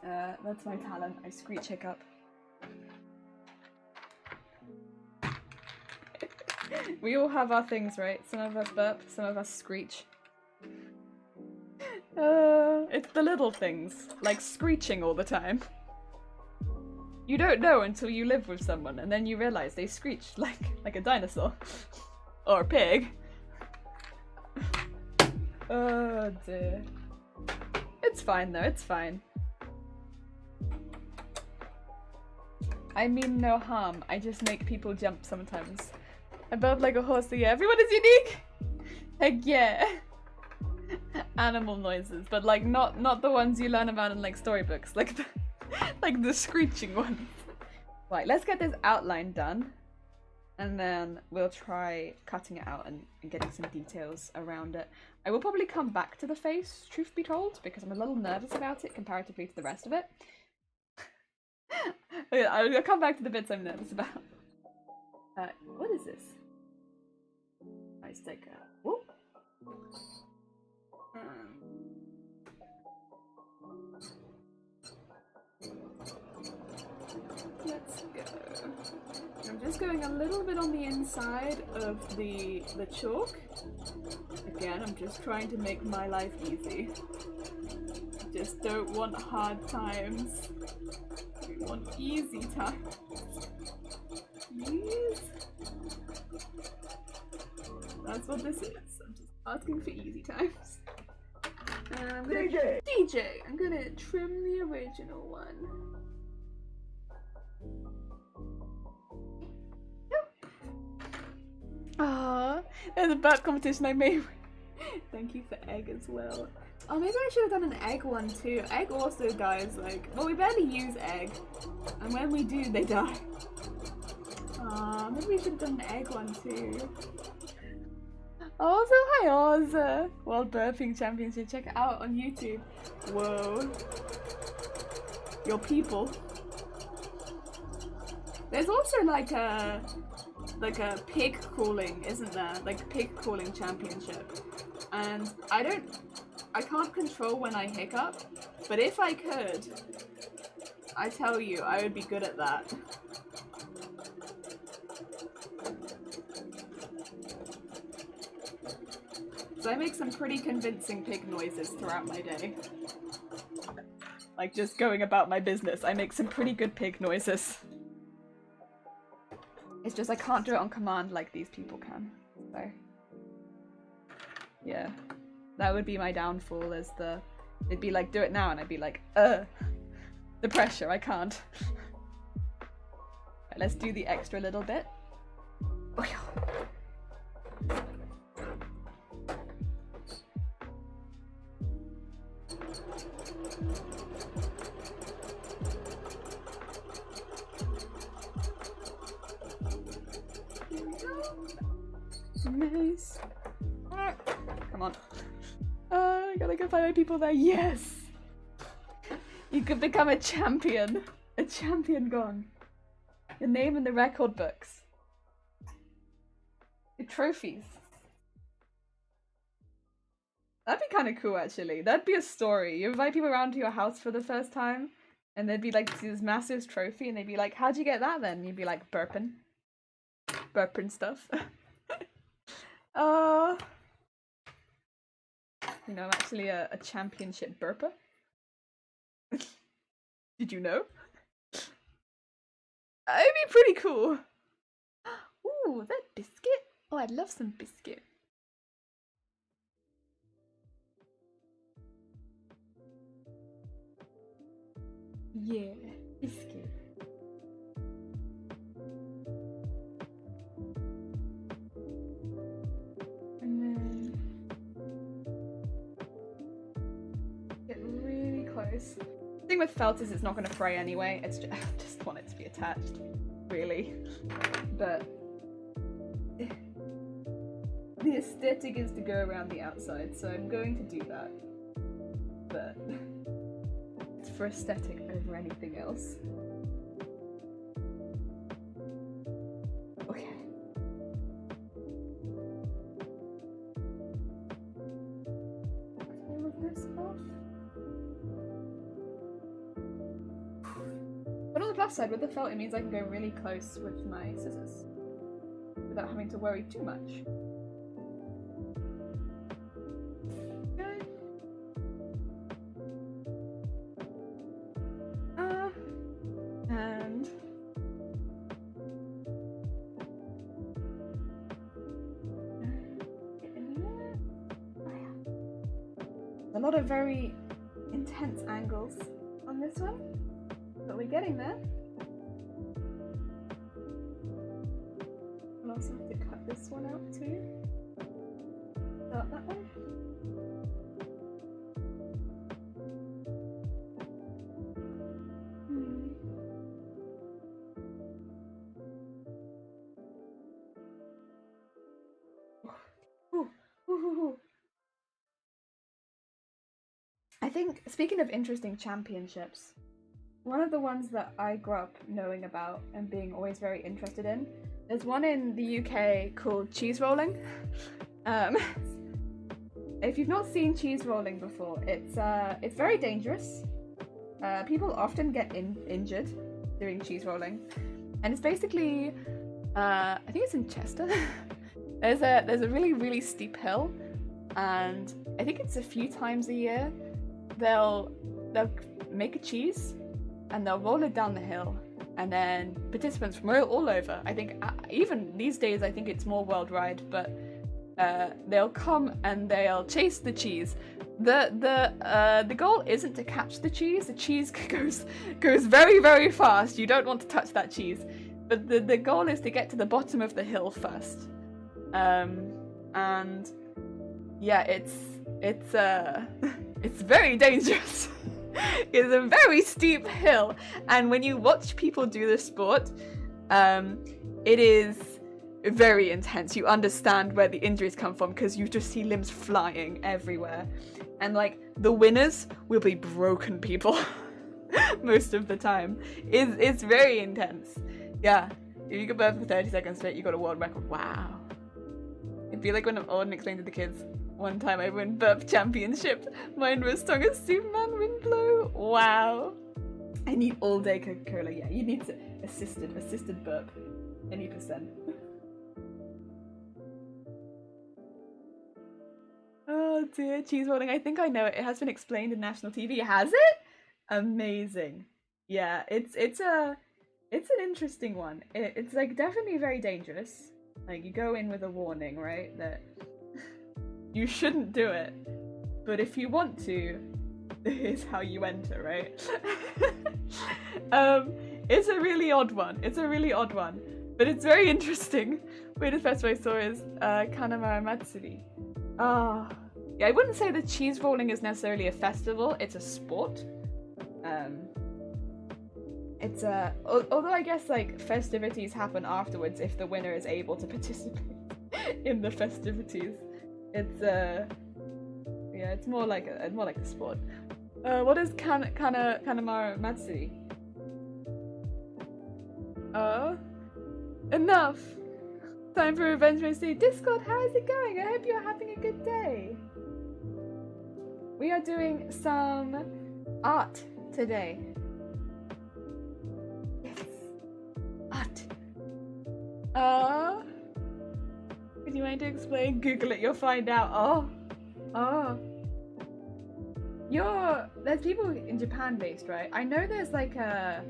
That's my talent. I screech hiccup. We all have our things, right? Some of us burp, some of us screech. It's the little things, like screeching all the time. You don't know until you live with someone, and then you realize they screech like a dinosaur. Or a pig. Oh dear. It's fine though, it's fine. I mean no harm, I just make people jump sometimes. I burp like a horse, so yeah, everyone is unique! Heck yeah! Animal noises, but like not the ones you learn about in like storybooks, like the screeching ones. Right, let's get this outline done. And then we'll try cutting it out and getting some details around it. I will probably come back to the face, truth be told, because I'm a little nervous about it comparatively to the rest of it. I'll come back to the bits I'm nervous about. What is this? Let's take a... Whoop. Let's go. I'm just going a little bit on the inside of the chalk. Again, I'm just trying to make my life easy. Just don't want hard times. We want easy times. Please. That's what this is. I'm just asking for easy times. And I'm gonna DJ. I'm gonna trim the original one. Ah, there's a burp competition I made. Thank you for egg as well. Oh, maybe I should have done an egg one too. Egg also dies, like, well, we barely use egg, and when we do, they die. Maybe we should have done an egg one too. Also, hi Oz! World Burping Championship, check it out on YouTube. Whoa. Your people. There's also like a pig crawling, isn't there? Like a pig crawling championship. And I can't control when I hiccup, but if I could, I tell you, I would be good at that. So I make some pretty convincing pig noises throughout my day. Like just going about my business, I make some pretty good pig noises. It's just I can't do it on command like these people can. So yeah. That would be my downfall, is they'd be like, do it now, and I'd be like, the pressure, I can't. Right, let's do the extra little bit. Oh, yeah. Nice. Come on. I gotta go find my people there. Yes! You could become a champion. A champion gone. Your name in the record books. Your trophies. That'd be kind of cool, actually. That'd be a story. You invite people around to your house for the first time, and they'd be like, this massive trophy, and they'd be like, how'd you get that then? And you'd be like, burping. Burping stuff. You know, I'm actually a championship burper. Did you know? It'd be pretty cool. Ooh, that biscuit? Oh, I'd love some biscuit. Yeah, biscuit. And then get really close. The thing with felt is it's not going to fray anyway. It's just, I just want it to be attached, really. But the aesthetic is to go around the outside, so I'm going to do that. But it's for aesthetic over anything else. Okay. All of this off. But on the plus side, with the felt, it means I can go really close with my scissors without having to worry too much. And a lot of very intense angles on this one, but we're getting there. I'll also have to cut this one out too. Start that one. I think, speaking of interesting championships, one of the ones that I grew up knowing about and being always very interested in, there's one in the UK called cheese rolling. If you've not seen cheese rolling before, it's very dangerous. People often get injured doing cheese rolling, and it's basically, I think it's in Chester. There's a really steep hill, and I think it's a few times a year they'll make a cheese and they'll roll it down the hill, and then participants from all over, I think even these days I think it's more worldwide, but they'll come and they'll chase the cheese. The goal isn't to catch the cheese. The cheese goes very, very fast. You don't want to touch that cheese. But the goal is to get to the bottom of the hill first. And yeah, it's very dangerous. It's a very steep hill, and when you watch people do this sport, it is very intense. You understand where the injuries come from because you just see limbs flying everywhere, and like the winners will be broken people most of the time. It's very intense. Yeah, if you can burp for 30 seconds straight, you got a world record. Wow. It'd be like when Auden explained to the kids. One time I won burp championship. Mine was strong as Superman wind blow. Wow. I need all day Coca-Cola. Yeah, you need to assisted burp. Any percent. Oh dear, cheese rolling. I think I know it. It has been explained in national TV. Has it? Amazing. Yeah, it's an interesting one. It's like definitely very dangerous. Like you go in with a warning, right? That you shouldn't do it, but if you want to, here's how you enter, right? It's a really odd one. But it's very interesting. Weirdest festival I saw is Kanamara Matsuri. Yeah, I wouldn't say that cheese rolling is necessarily a festival. It's a sport. It's although I guess like festivities happen afterwards if the winner is able to participate in the festivities. It's yeah, it's more like a sport. What is Kanamara Matsuri? Enough. Time for Revenge Wednesday. Discord, how is it going? I hope you're having a good day. We are doing some art today. Yes. Art. Would you mind to explain? Google it, you'll find out. There's people in Japan based, right? I know there's a,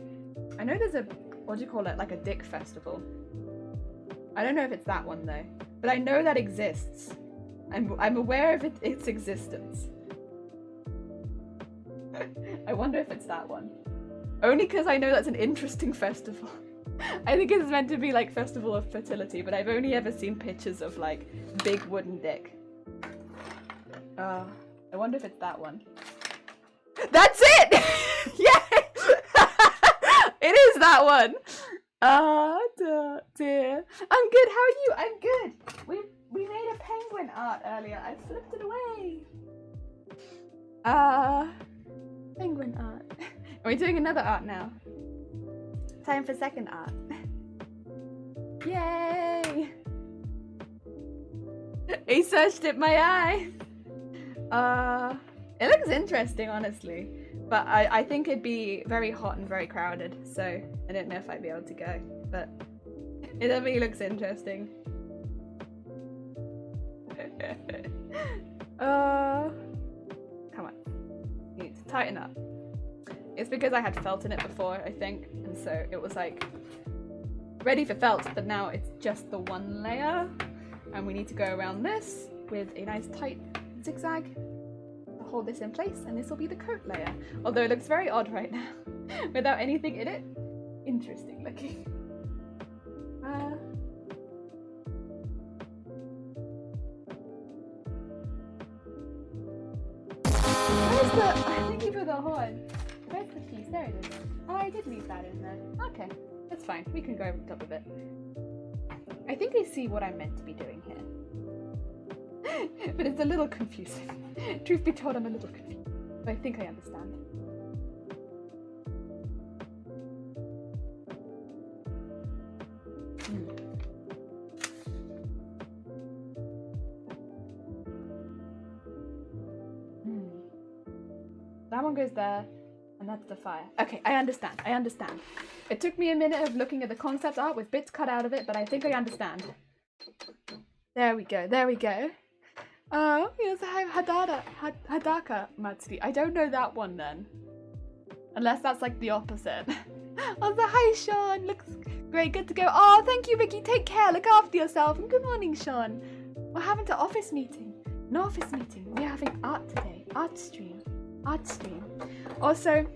what do you call it? Like a dick festival. I don't know if it's that one though, but I know that exists. I'm aware of its existence. I wonder if it's that one. Only because I know that's an interesting festival. I think it's meant to be like Festival of Fertility, but I've only ever seen pictures of like big wooden dick. I wonder if it's that one. That's it! Yeah! It is that one! Dear. I'm good, how are you? I'm good! We made a penguin art earlier. I flipped it away. Penguin art. Are we doing another art now? Time for second art. Yay! He searched at my eye. It looks interesting, honestly, but I think it'd be very hot and very crowded, so I don't know if I'd be able to go, but it definitely looks interesting. Come on. You need to tighten up. It's because I had felt in it before, I think, and so it was like ready for felt, but now it's just the one layer, and we need to go around this with a nice tight zigzag to hold this in place, and this will be the coat layer. Although it looks very odd right now without anything in it. Interesting looking. Where's the... Thank you for the horn. Where's the piece? There it is. Oh, I did leave that in there. Okay, that's fine. We can go over the top of it. I think I see what I'm meant to be doing here. But it's a little confusing. Truth be told, I'm a little confused. But I think I understand. That one goes there, and that's the fire. Okay, I understand. It took me a minute of looking at the concept art with bits cut out of it, but I think I understand. There we go. Oh, we also have Hadaka Matsuri. I don't know that one then. Unless that's like the opposite. Also, hi Sean, looks great, good to go. Oh, thank you Ricky, take care, look after yourself, and good morning Sean. We're having an office meeting. No office meeting. We're having art today. Art stream. Art stream. Also,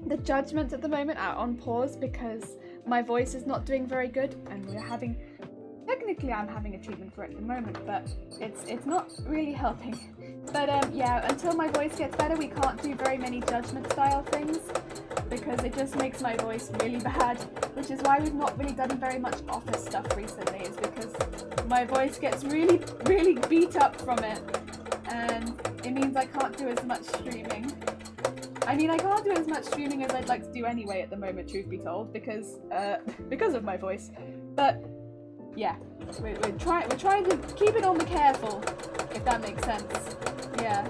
the judgments at the moment are on pause because my voice is not doing very good, and we're having. Technically, I'm having a treatment for it at the moment, but it's not really helping. But yeah, until my voice gets better, we can't do very many judgment style things because it just makes my voice really bad, which is why we've not really done very much office stuff recently, is because my voice gets really, really beat up from it, and it means I can't do as much streaming. I mean, I can't do as much streaming as I'd like to do anyway at the moment, truth be told, because of my voice. But yeah, we're trying to keep it on the careful, if that makes sense. Yeah,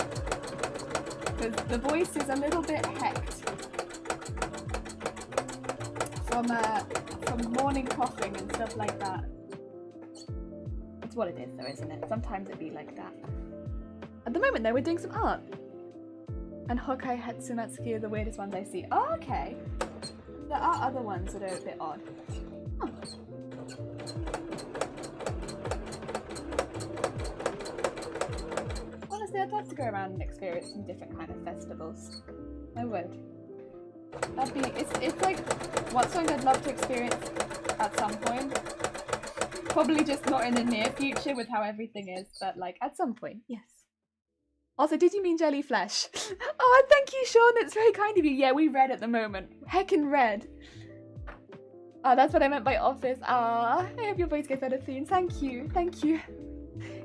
because the voice is a little bit hecked from morning coughing and stuff like that. It's what it is, though, isn't it? Sometimes it be like that. At the moment, though, we're doing some art. And Hokai Hetsunatsuki are the weirdest ones I see. Oh, okay. There are other ones that are a bit odd. Huh. Honestly, I'd love to go around and experience some different kind of festivals. I would. That'd be. It's like what's something I'd love to experience at some point. Probably just not in the near future with how everything is, but like at some point, yes. Also, did you mean jelly flesh? Oh, thank you, Sean. That's very kind of you. Yeah, we read at the moment. Heckin' red. Oh, that's what I meant by office. Ah, I hope your voice gets better soon. Thank you. Thank you.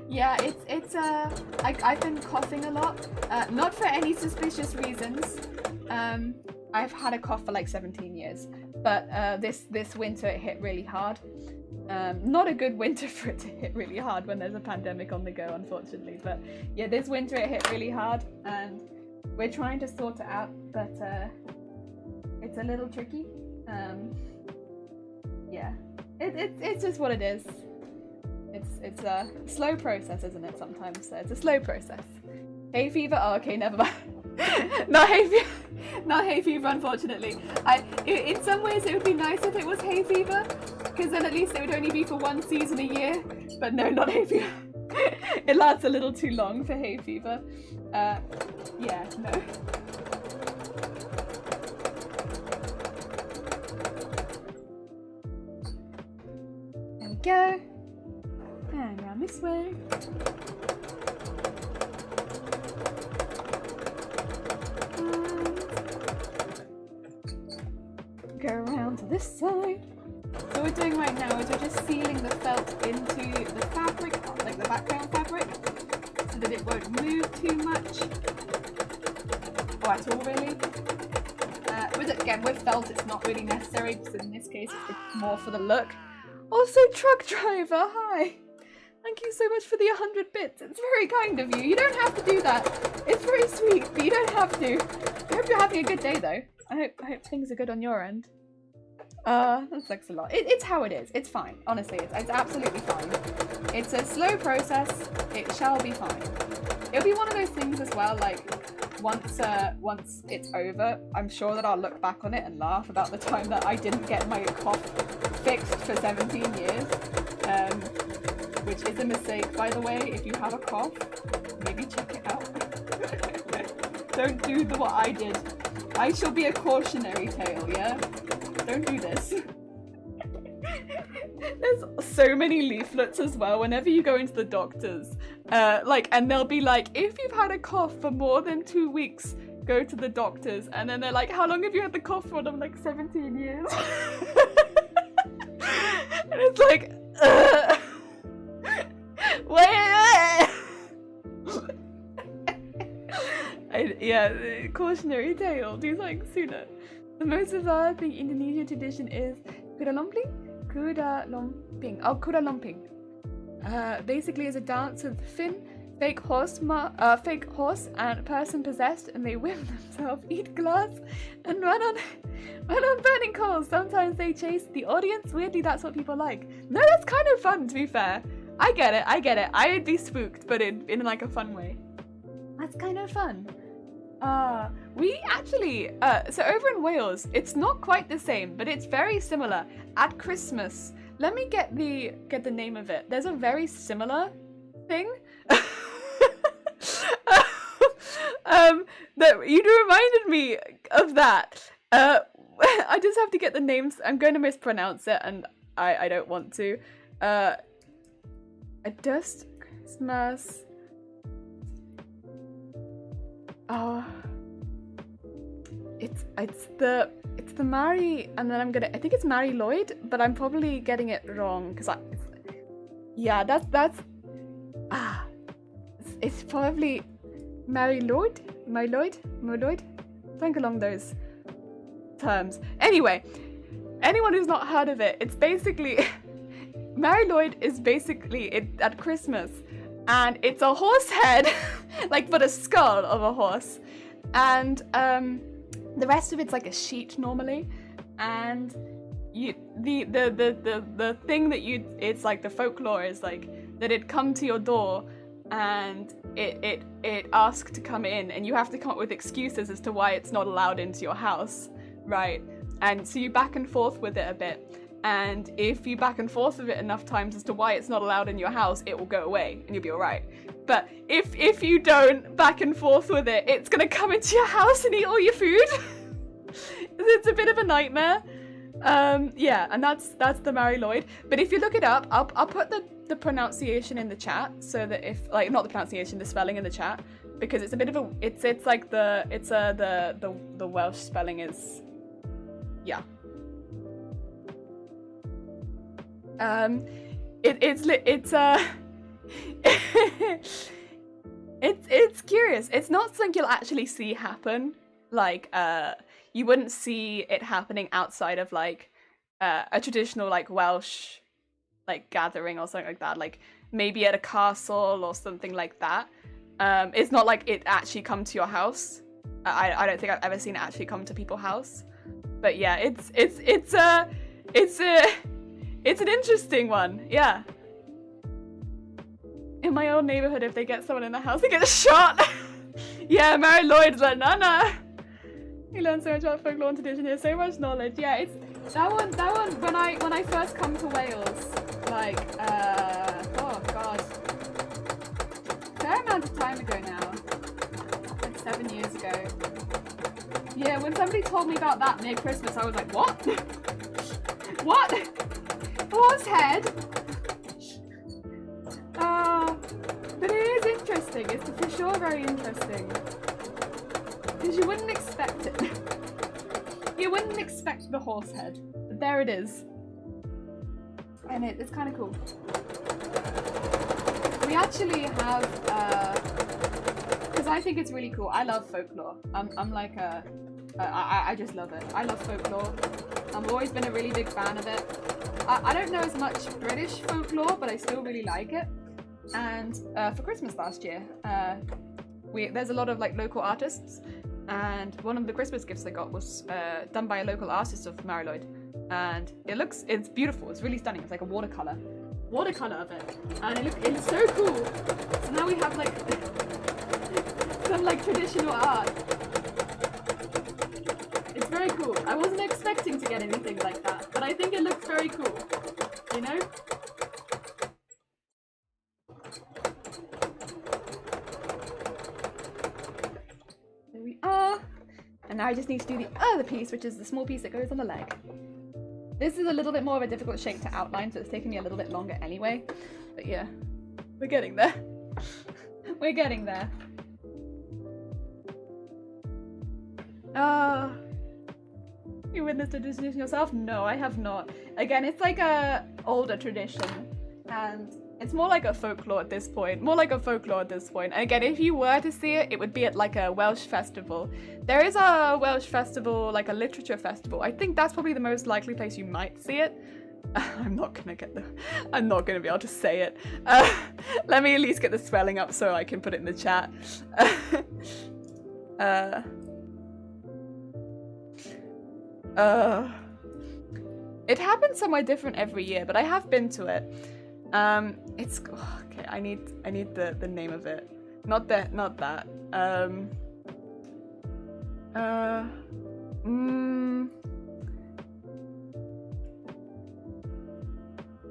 Yeah, I've been coughing a lot. Not for any suspicious reasons. I've had a cough for like 17 years. But this winter it hit really hard. Not a good winter for it to hit really hard when there's a pandemic on the go, unfortunately. But yeah, this winter it hit really hard, and we're trying to sort it out, but it's a little tricky. Yeah, it's just what it is. It's a slow process, isn't it? Sometimes it's a slow process. Hay fever? Oh, okay, never mind. Not hay fever. Not hay fever, unfortunately. In some ways, it would be nice if it was hay fever, because then at least it would only be for one season a year. But no, not hay fever. It lasts a little too long for hay fever. Yeah, no. There we go. And around this way. Go around to this side. So what we're doing right now is we're just sealing the felt into the fabric, like the background fabric, so that it won't move too much. Or at all, really. With felt, it's not really necessary, because in this case, it's more for the look. Also, truck driver, hi! Thank you so much for the 100 bits. It's very kind of you. You don't have to do that. It's very sweet, but you don't have to. I hope you're having a good day, though. I hope things are good on your end. That sucks a lot. It's how it is. It's fine. Honestly, it's absolutely fine. It's a slow process. It shall be fine. It'll be one of those things as well, like, once it's over, I'm sure that I'll look back on it and laugh about the time that I didn't get my cough fixed for 17 years. Which is a mistake, by the way. If you have a cough, maybe check it out. Don't do what I did. I shall be a cautionary tale, yeah? Don't do this. There's so many leaflets as well whenever you go into the doctors. And they'll be like, if you've had a cough for more than 2 weeks, go to the doctors. And then they're like, how long have you had the cough for? And I'm like, 17 years. And it's like, yeah, cautionary tale. Do something sooner. The most bizarre thing Indonesian tradition is kuda lumping. Kuda lumping. Oh, kuda lumping. Basically, is a dance with fake horse and a person possessed, and they whip themselves, eat glass, and run on burning coals. Sometimes they chase the audience. Weirdly, that's what people like. No, that's kind of fun, to be fair. I get it. I'd be spooked, but in like a fun way. That's kind of fun. We actually, so over in Wales, it's not quite the same, but it's very similar. At Christmas, let me get the name of it. There's a very similar thing. That you reminded me of that. I just have to get the names. I'm going to mispronounce it, and I don't want to. A dust Christmas. Oh, it's the Mary, and then I think it's Mary Lloyd, but I'm probably getting it wrong because it's probably Mary Lloyd, something along those terms. Anyway, anyone who's not heard of it, it's basically Mary Lloyd is basically at Christmas, and it's a horse head, like but a skull of a horse, and the rest of it's like a sheet normally, and the thing that it's like the folklore is like that it come to your door and it asks to come in, and you have to come up with excuses as to why it's not allowed into your house, right? And so you back and forth with it a bit, and if you back and forth with it enough times as to why it's not allowed in your house, it will go away and you'll be alright. But if you don't back and forth with it, it's gonna come into your house and eat all your food. It's a bit of a nightmare. Yeah, and that's the Mary Lloyd. But if you look it up, I'll put the pronunciation in the chat, so that if like not the pronunciation, the spelling in the chat, because it's a bit of a it's like the Welsh spelling is, yeah. It's curious. It's not something you'll actually see happen. Like you wouldn't see it happening outside of like a traditional like Welsh like gathering or something like that. Like maybe at a castle or something like that. It's not like it actually come to your house. I don't think I've ever seen it actually come to people's house. But yeah, it's an interesting one, yeah. In my old neighborhood, if they get someone in the house, they get shot. Yeah, Mary Lloyd's like, nah. You learn so much about folklore and tradition here, so much knowledge. Yeah, it's that one. When I first come to Wales, like, oh god, fair amount of time ago now, like 7 years ago. Yeah, when somebody told me about that near Christmas, I was like, what? What? Horse head? But it is interesting. It's for sure very interesting. Because you wouldn't expect it. You wouldn't expect the horse head. But there it is. And it's kind of cool. We actually have, because I think it's really cool. I love folklore. I'm like I just love it. I love folklore. I've always been a really big fan of it. I don't know as much British folklore, but I still really like it. And for Christmas last year, there's a lot of like local artists, and one of the Christmas gifts I got was done by a local artist of Mary Lloyd, and it's beautiful. It's really stunning. It's like a watercolor of it, and it's so cool. So now we have like some like traditional art. It's very cool. I wasn't expecting to get anything like that, but I think it looks very cool, you know? There we are. And now I just need to do the other piece, which is the small piece that goes on the leg. This is a little bit more of a difficult shape to outline, so it's taking me a little bit longer anyway. But yeah, we're getting there. We're getting there. You witnessed a tradition yourself? No, I have not. Again, it's like a older tradition, and it's more like a folklore at this point. And again, if you were to see it, it would be at like a Welsh festival. There is a Welsh festival, like a literature festival. I think that's probably the most likely place you might see it. I'm not gonna be able to say it. Let me at least get the spelling up so I can put it in the chat. It happens somewhere different every year, but I have been to it. It's okay. I need the name of it. Not that.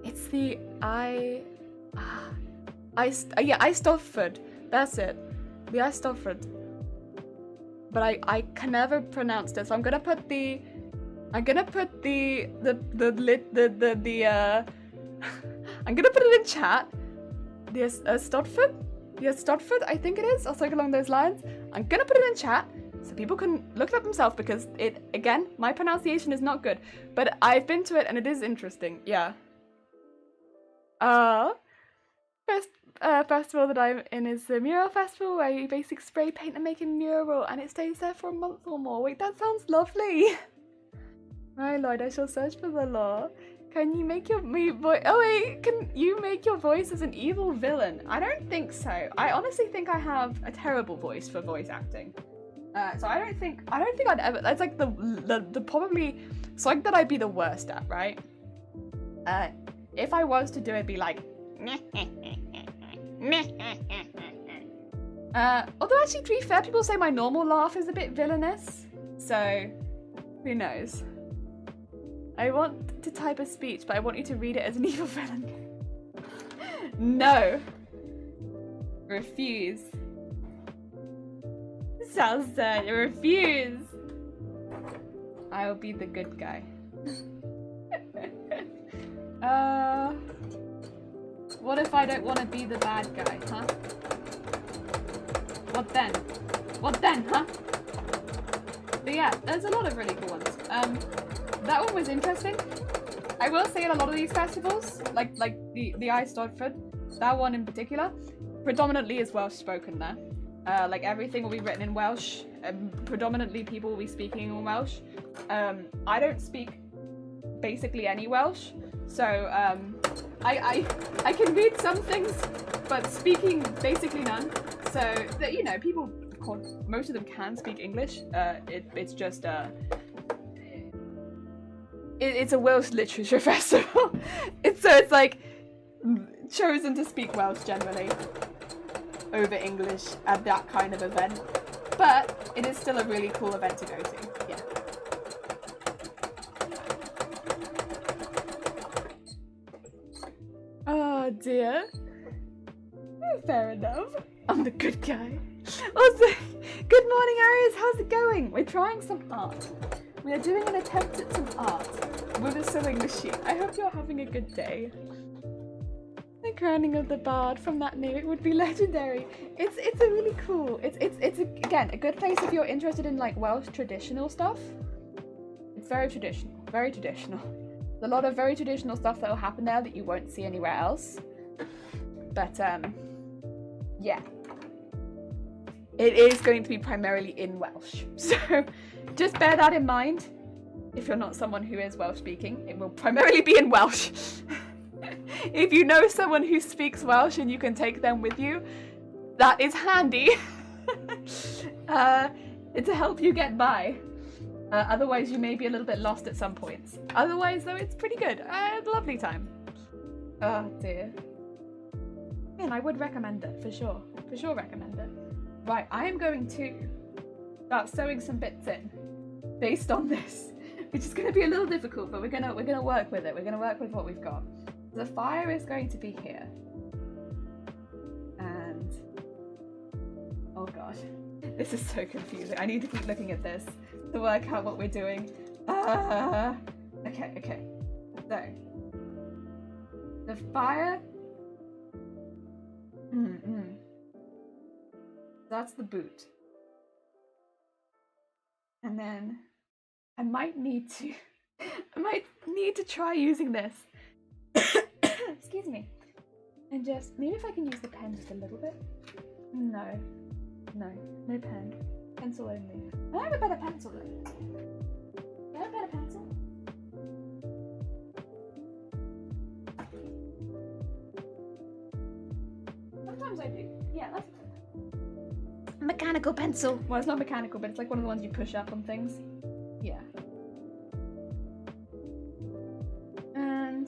It's the Eistofford. That's it. The Eistofford. But I can never pronounce this. So I'm gonna put the I'm gonna put the I'm gonna put it in chat. The Stodford? The Stodford, I think it is, or something along those lines. I'm gonna put it in chat so people can look it up themselves, because it, again, my pronunciation is not good. But I've been to it and it is interesting, yeah. First festival that I'm in is the mural festival, where you basically spray paint and make a mural and it stays there for a month or more. Wait, that sounds lovely. My lord, I shall search for the law. Can you make your voice? Oh wait, can you make your voice as an evil villain? I don't think so. I honestly think I have a terrible voice for voice acting. So I don't think I'd ever. That's like the probably something that I'd be the worst at, right? If I was to do it, it'd be like. Although actually, to be fair, people say my normal laugh is a bit villainous, so who knows? I want to type a speech, but I want you to read it as an evil villain. No. Refuse. Sounds sad. Refuse. I'll be the good guy. What if I don't want to be the bad guy, huh? What then? What then, huh? But yeah, there's a lot of really cool ones. That one was interesting. I will say at a lot of these festivals, like the Ice Stodford, that one in particular, predominantly is Welsh spoken there. Like everything will be written in Welsh. Predominantly people will be speaking in Welsh. I don't speak basically any Welsh, so I can read some things, but speaking basically none. So that, you know, people, most of them can speak English. It's just it's a Welsh literature festival. It's like chosen to speak Welsh generally over English at that kind of event, but it is still a really cool event to go to. Yeah. Oh dear. Fair enough. I'm the good guy. Also, good morning, Aries. How's it going? We're trying some art. We are doing an attempt at some art with a sewing machine. I hope you're having a good day. The crowning of the bard from that name, it would be legendary. It's a really cool. It's again a good place if you're interested in like Welsh traditional stuff. It's very traditional, very traditional. There's a lot of very traditional stuff that will happen there that you won't see anywhere else. But yeah. It is going to be primarily in Welsh, so just bear that in mind. If you're not someone who is Welsh speaking, it will primarily be in Welsh. If you know someone who speaks Welsh and you can take them with you, that is handy. To help you get by. Otherwise, you may be a little bit lost at some points. Otherwise, though, it's pretty good. I had a lovely time. Oh dear. Man, I would recommend it, for sure. For sure recommend it. Right, I am going to start sewing some bits in based on this, which is going to be a little difficult, but we're gonna work with it. We're gonna work with what we've got. The fire is going to be here, and oh gosh, this is so confusing. I need to keep looking at this to work out what we're doing. Okay. So the fire. That's the boot. And then I might need to try using this. Excuse me. And just maybe if I can use the pen just a little bit. No pen. Pencil only. I have a better pencil though. Do I have a better pencil? Sometimes I do. Yeah, that's mechanical pencil. Well, it's not mechanical, but it's like one of the ones you push up on things. Yeah. And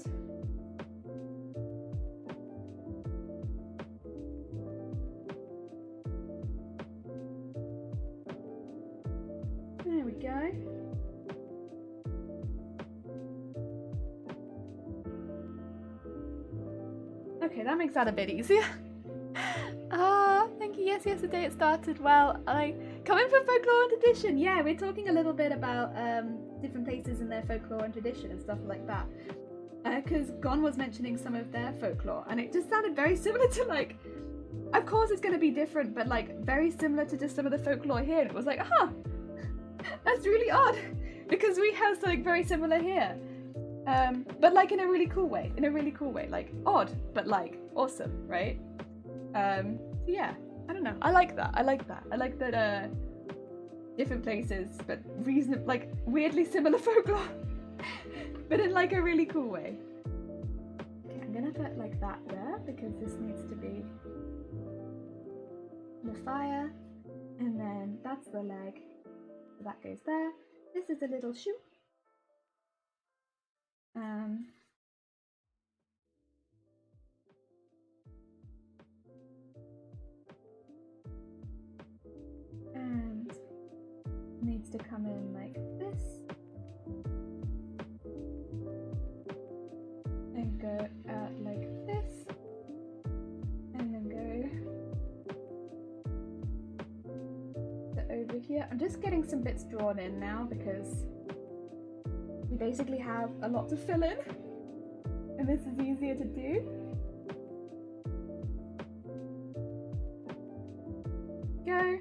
there we go. Okay, that makes that a bit easier. since yesterday it started. Well, coming from folklore and tradition. Yeah, we're talking a little bit about different places in their folklore and tradition and stuff like that. Because Gon was mentioning some of their folklore, and it just sounded very similar to like. Of course, it's going to be different, but like very similar to just some of the folklore here. And it was like, that's really odd, because we have something very similar here. But like in a really cool way, like odd, but like awesome, right? Yeah, I don't know. I like that. I like that different places, but like weirdly similar folklore, but in like a really cool way. Okay, I'm gonna put like that there because this needs to be the fire, and then that's the leg. So that goes there. This is a little shoe. And needs to come in like this and go out like this and then go to over here. I'm just getting some bits drawn in now because we basically have a lot to fill in and this is easier to do. Go,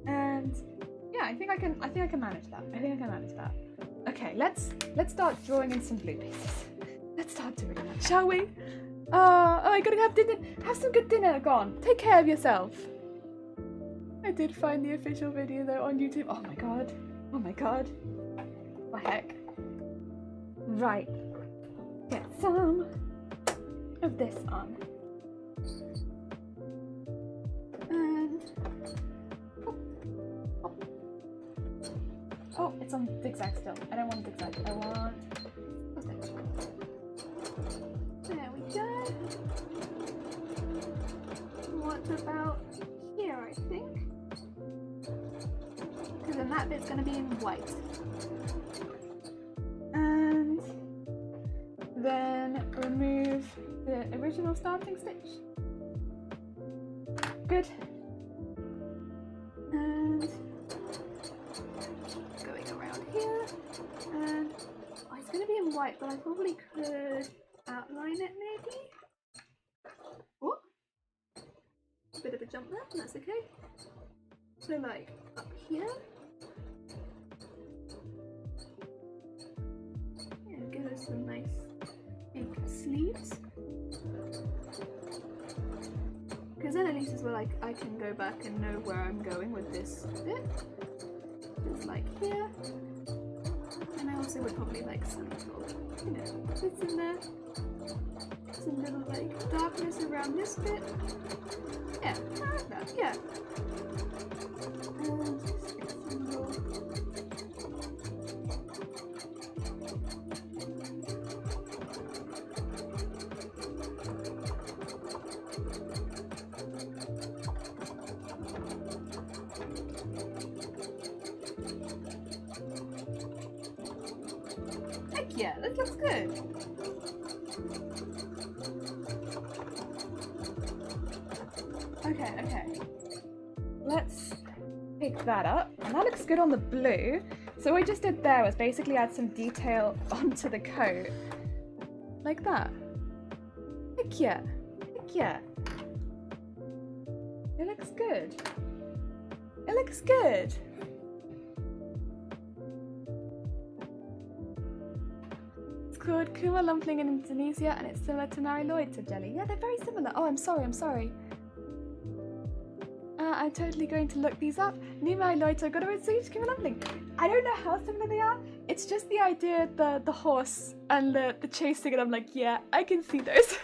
and yeah, I think I can manage that. Okay, let's start drawing in some blue pieces. Let's start doing that, shall we? I gotta have dinner. Have some good dinner, Gon. Take care of yourself. I did find the official video though on YouTube. Oh my god. What the heck? Right. Get some of this on. And oh, it's on zigzag still. I don't want zigzag. I want. There we go. What about here, I think? Because then that bit's going to be in white. And then remove the original starting stitch. Good. And going around here. And oh, it's going to be in white, but I probably could outline it maybe. Oh, a bit of a jump there, that's okay. So like up here. Yeah, give us some nice big sleeves. Because then at least as well I can go back and know where I'm going with this bit. Just like here. And I also would probably like some little, bits in there. Some little like darkness around this bit. Yeah, I like that, yeah. And just get some little... Heck yeah, that looks good. Okay. Let's pick that up. And that looks good on the blue. So what I just did there was basically add some detail onto the coat. Like that. Heck yeah. It looks good. It's called Kuma Lumpling in Indonesia and it's similar to Mary Lloyd, said Jelly. Yeah, they're very similar. Oh, I'm sorry. I'm totally going to look these up. New Mary Lloyd, so I've got to read Kuma Lumpling. I don't know how similar they are. It's just the idea, the horse and the chasing, and I'm like, yeah, I can see those.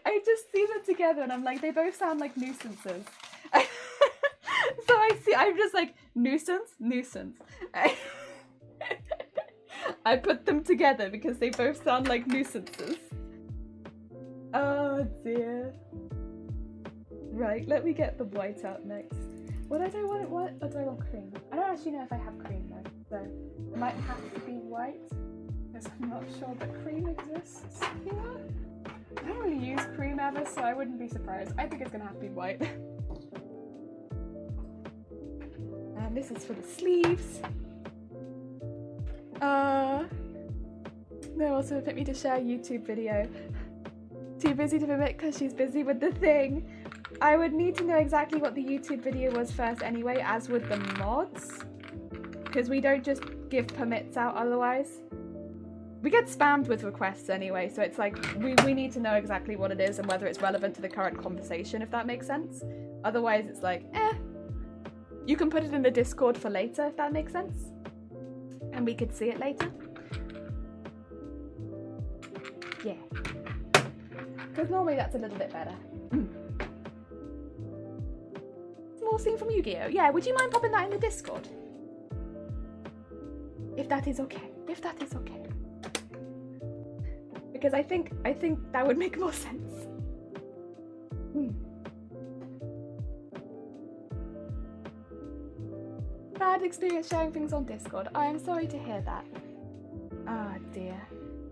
I just see them together and I'm like, they both sound like nuisances. So I'm just like, nuisance. I put them together because they both sound like nuisances. Oh dear. Right, let me get the white out next. What do I want cream? I don't actually know if I have cream though, so it might have to be white because I'm not sure that cream exists here. I don't really use cream ever, so I wouldn't be surprised. I think it's gonna have to be white. this is for the sleeves. No, also put me to share a YouTube video. Too busy to permit because she's busy with the thing. I would need to know exactly what the YouTube video was first anyway, as would the mods. Because we don't just give permits out otherwise. We get spammed with requests anyway, so it's like, we need to know exactly what it is and whether it's relevant to the current conversation, if that makes sense. Otherwise it's like, you can put it in the Discord for later, if that makes sense. And we could see it later. Yeah. Because normally that's a little bit better. Small scene from Yu-Gi-Oh! Yeah, would you mind popping that in the Discord? If that is okay. If that is okay. Because I think that would make more sense. Bad experience sharing things on Discord. I am sorry to hear that. Oh dear.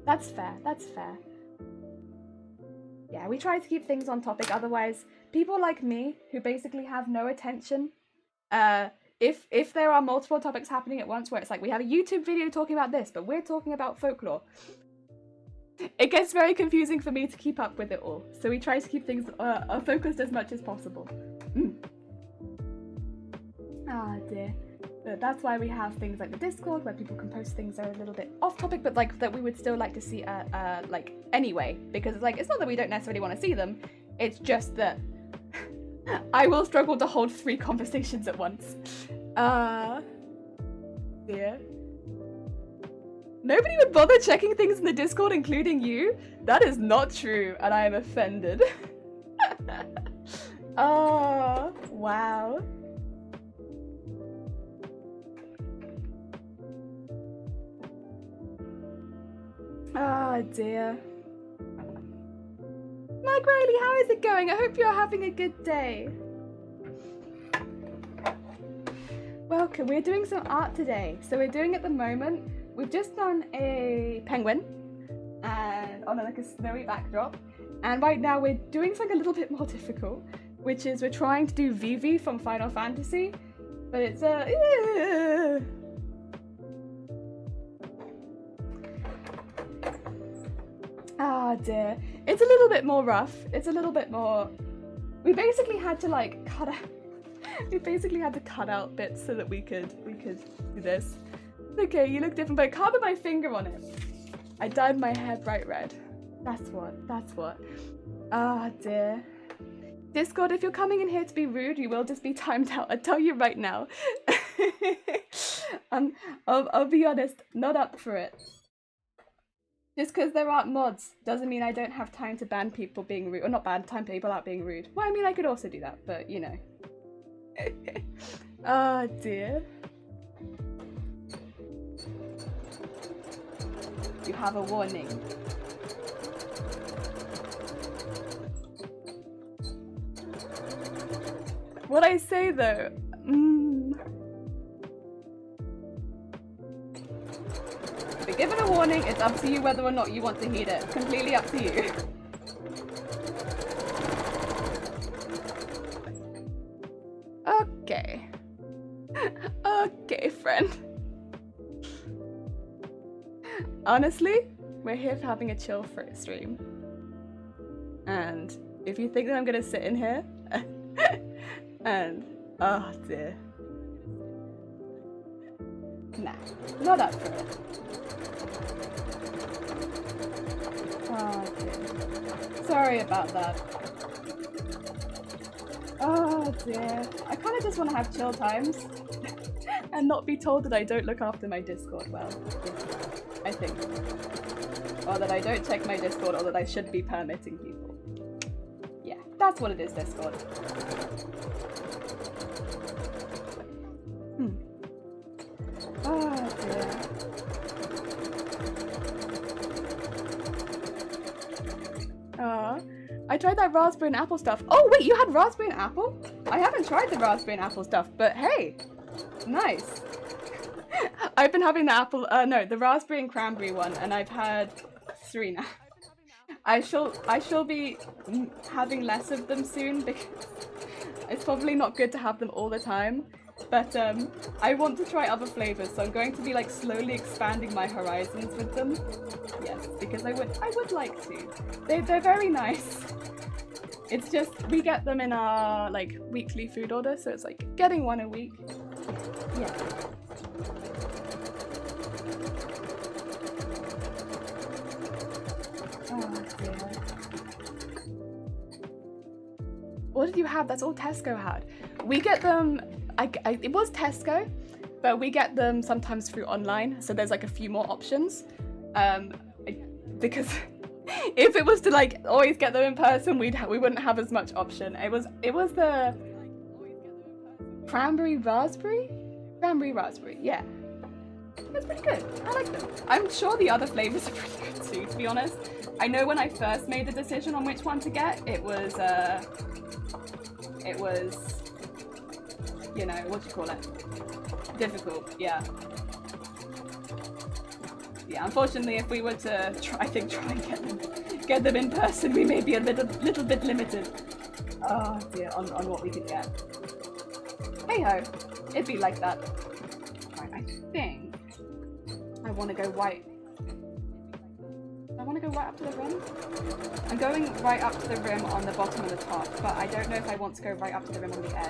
That's fair, that's fair. Yeah, we try to keep things on topic, otherwise people like me, who basically have no attention, if there are multiple topics happening at once where it's like, we have a YouTube video talking about this, but we're talking about folklore, it gets very confusing for me to keep up with it all. So we try to keep things focused as much as possible. Ah dear. But that's why we have things like the Discord, where people can post things that are a little bit off topic, but like that we would still like to see like anyway, because it's like, it's not that we don't necessarily want to see them, it's just that I will struggle to hold 3 conversations at once. Dear. Nobody would bother checking things in the Discord, including you? That is not true, and I am offended. Oh, wow. Oh dear. Mike Riley, how is it going? I hope you're having a good day. Welcome, we're doing some art today. So we're doing at the moment, we've just done a penguin and on like a snowy backdrop. And right now we're doing something a little bit more difficult, which is we're trying to do Vivi from Final Fantasy, but it's ah dear. It's a little bit more rough. It's a little bit more... We basically had to like cut out... we basically had to cut out bits so that we could do this. Okay, you look different, but I can't put my finger on it. I dyed my hair bright red. That's what. Ah dear. Discord, if you're coming in here to be rude, you will just be timed out. I tell you right now. I'll be honest, not up for it. Just because there aren't mods doesn't mean I don't have time to ban people being rude, or not ban people out being rude. Well, I mean, I could also do that, but you know. Oh dear. You have a warning. What I say though, If you're given a warning, it's up to you whether or not you want to heed it. It's completely up to you. Okay. Okay, friend. Honestly, we're here for having a chill stream. And if you think that I'm gonna sit in here and oh dear. Nah, not up for it. Oh dear. Sorry about that. Oh dear. I kind of just want to have chill times and not be told that I don't look after my Discord well. I think. Or that I don't check my Discord, or that I should be permitting people. Yeah, that's what it is, Discord. Oh dear. I tried that raspberry and apple stuff. Oh wait, you had raspberry and apple? I haven't tried the raspberry and apple stuff, but hey, nice. I've been having the apple, no, the raspberry and cranberry one, and I've had 3 now. I shall be having less of them soon, because it's probably not good to have them all the time. But I want to try other flavors, so I'm going to be like slowly expanding my horizons with them. Yes, because I would like to. They're very nice. It's just we get them in our like weekly food order, so it's like getting one a week. Yeah. Oh dear. What did you have? That's all Tesco had. We get them. It was Tesco, but we get them sometimes through online. So there's like a few more options. Because if it was to like always get them in person, we wouldn't have as much option. It was the cranberry raspberry, yeah. It's pretty good. I like them. I'm sure the other flavors are pretty good too, to be honest. I know when I first made the decision on which one to get, it was you know, what do you call it? Difficult, yeah. Yeah, unfortunately, if we were to try and get them in person, we may be a little bit limited. Oh dear, on what we could get. Hey ho, it'd be like that. Right, I think I want to go white. I want to go right up to the rim. I'm going right up to the rim on the bottom and the top, but I don't know if I want to go right up to the rim on the edge.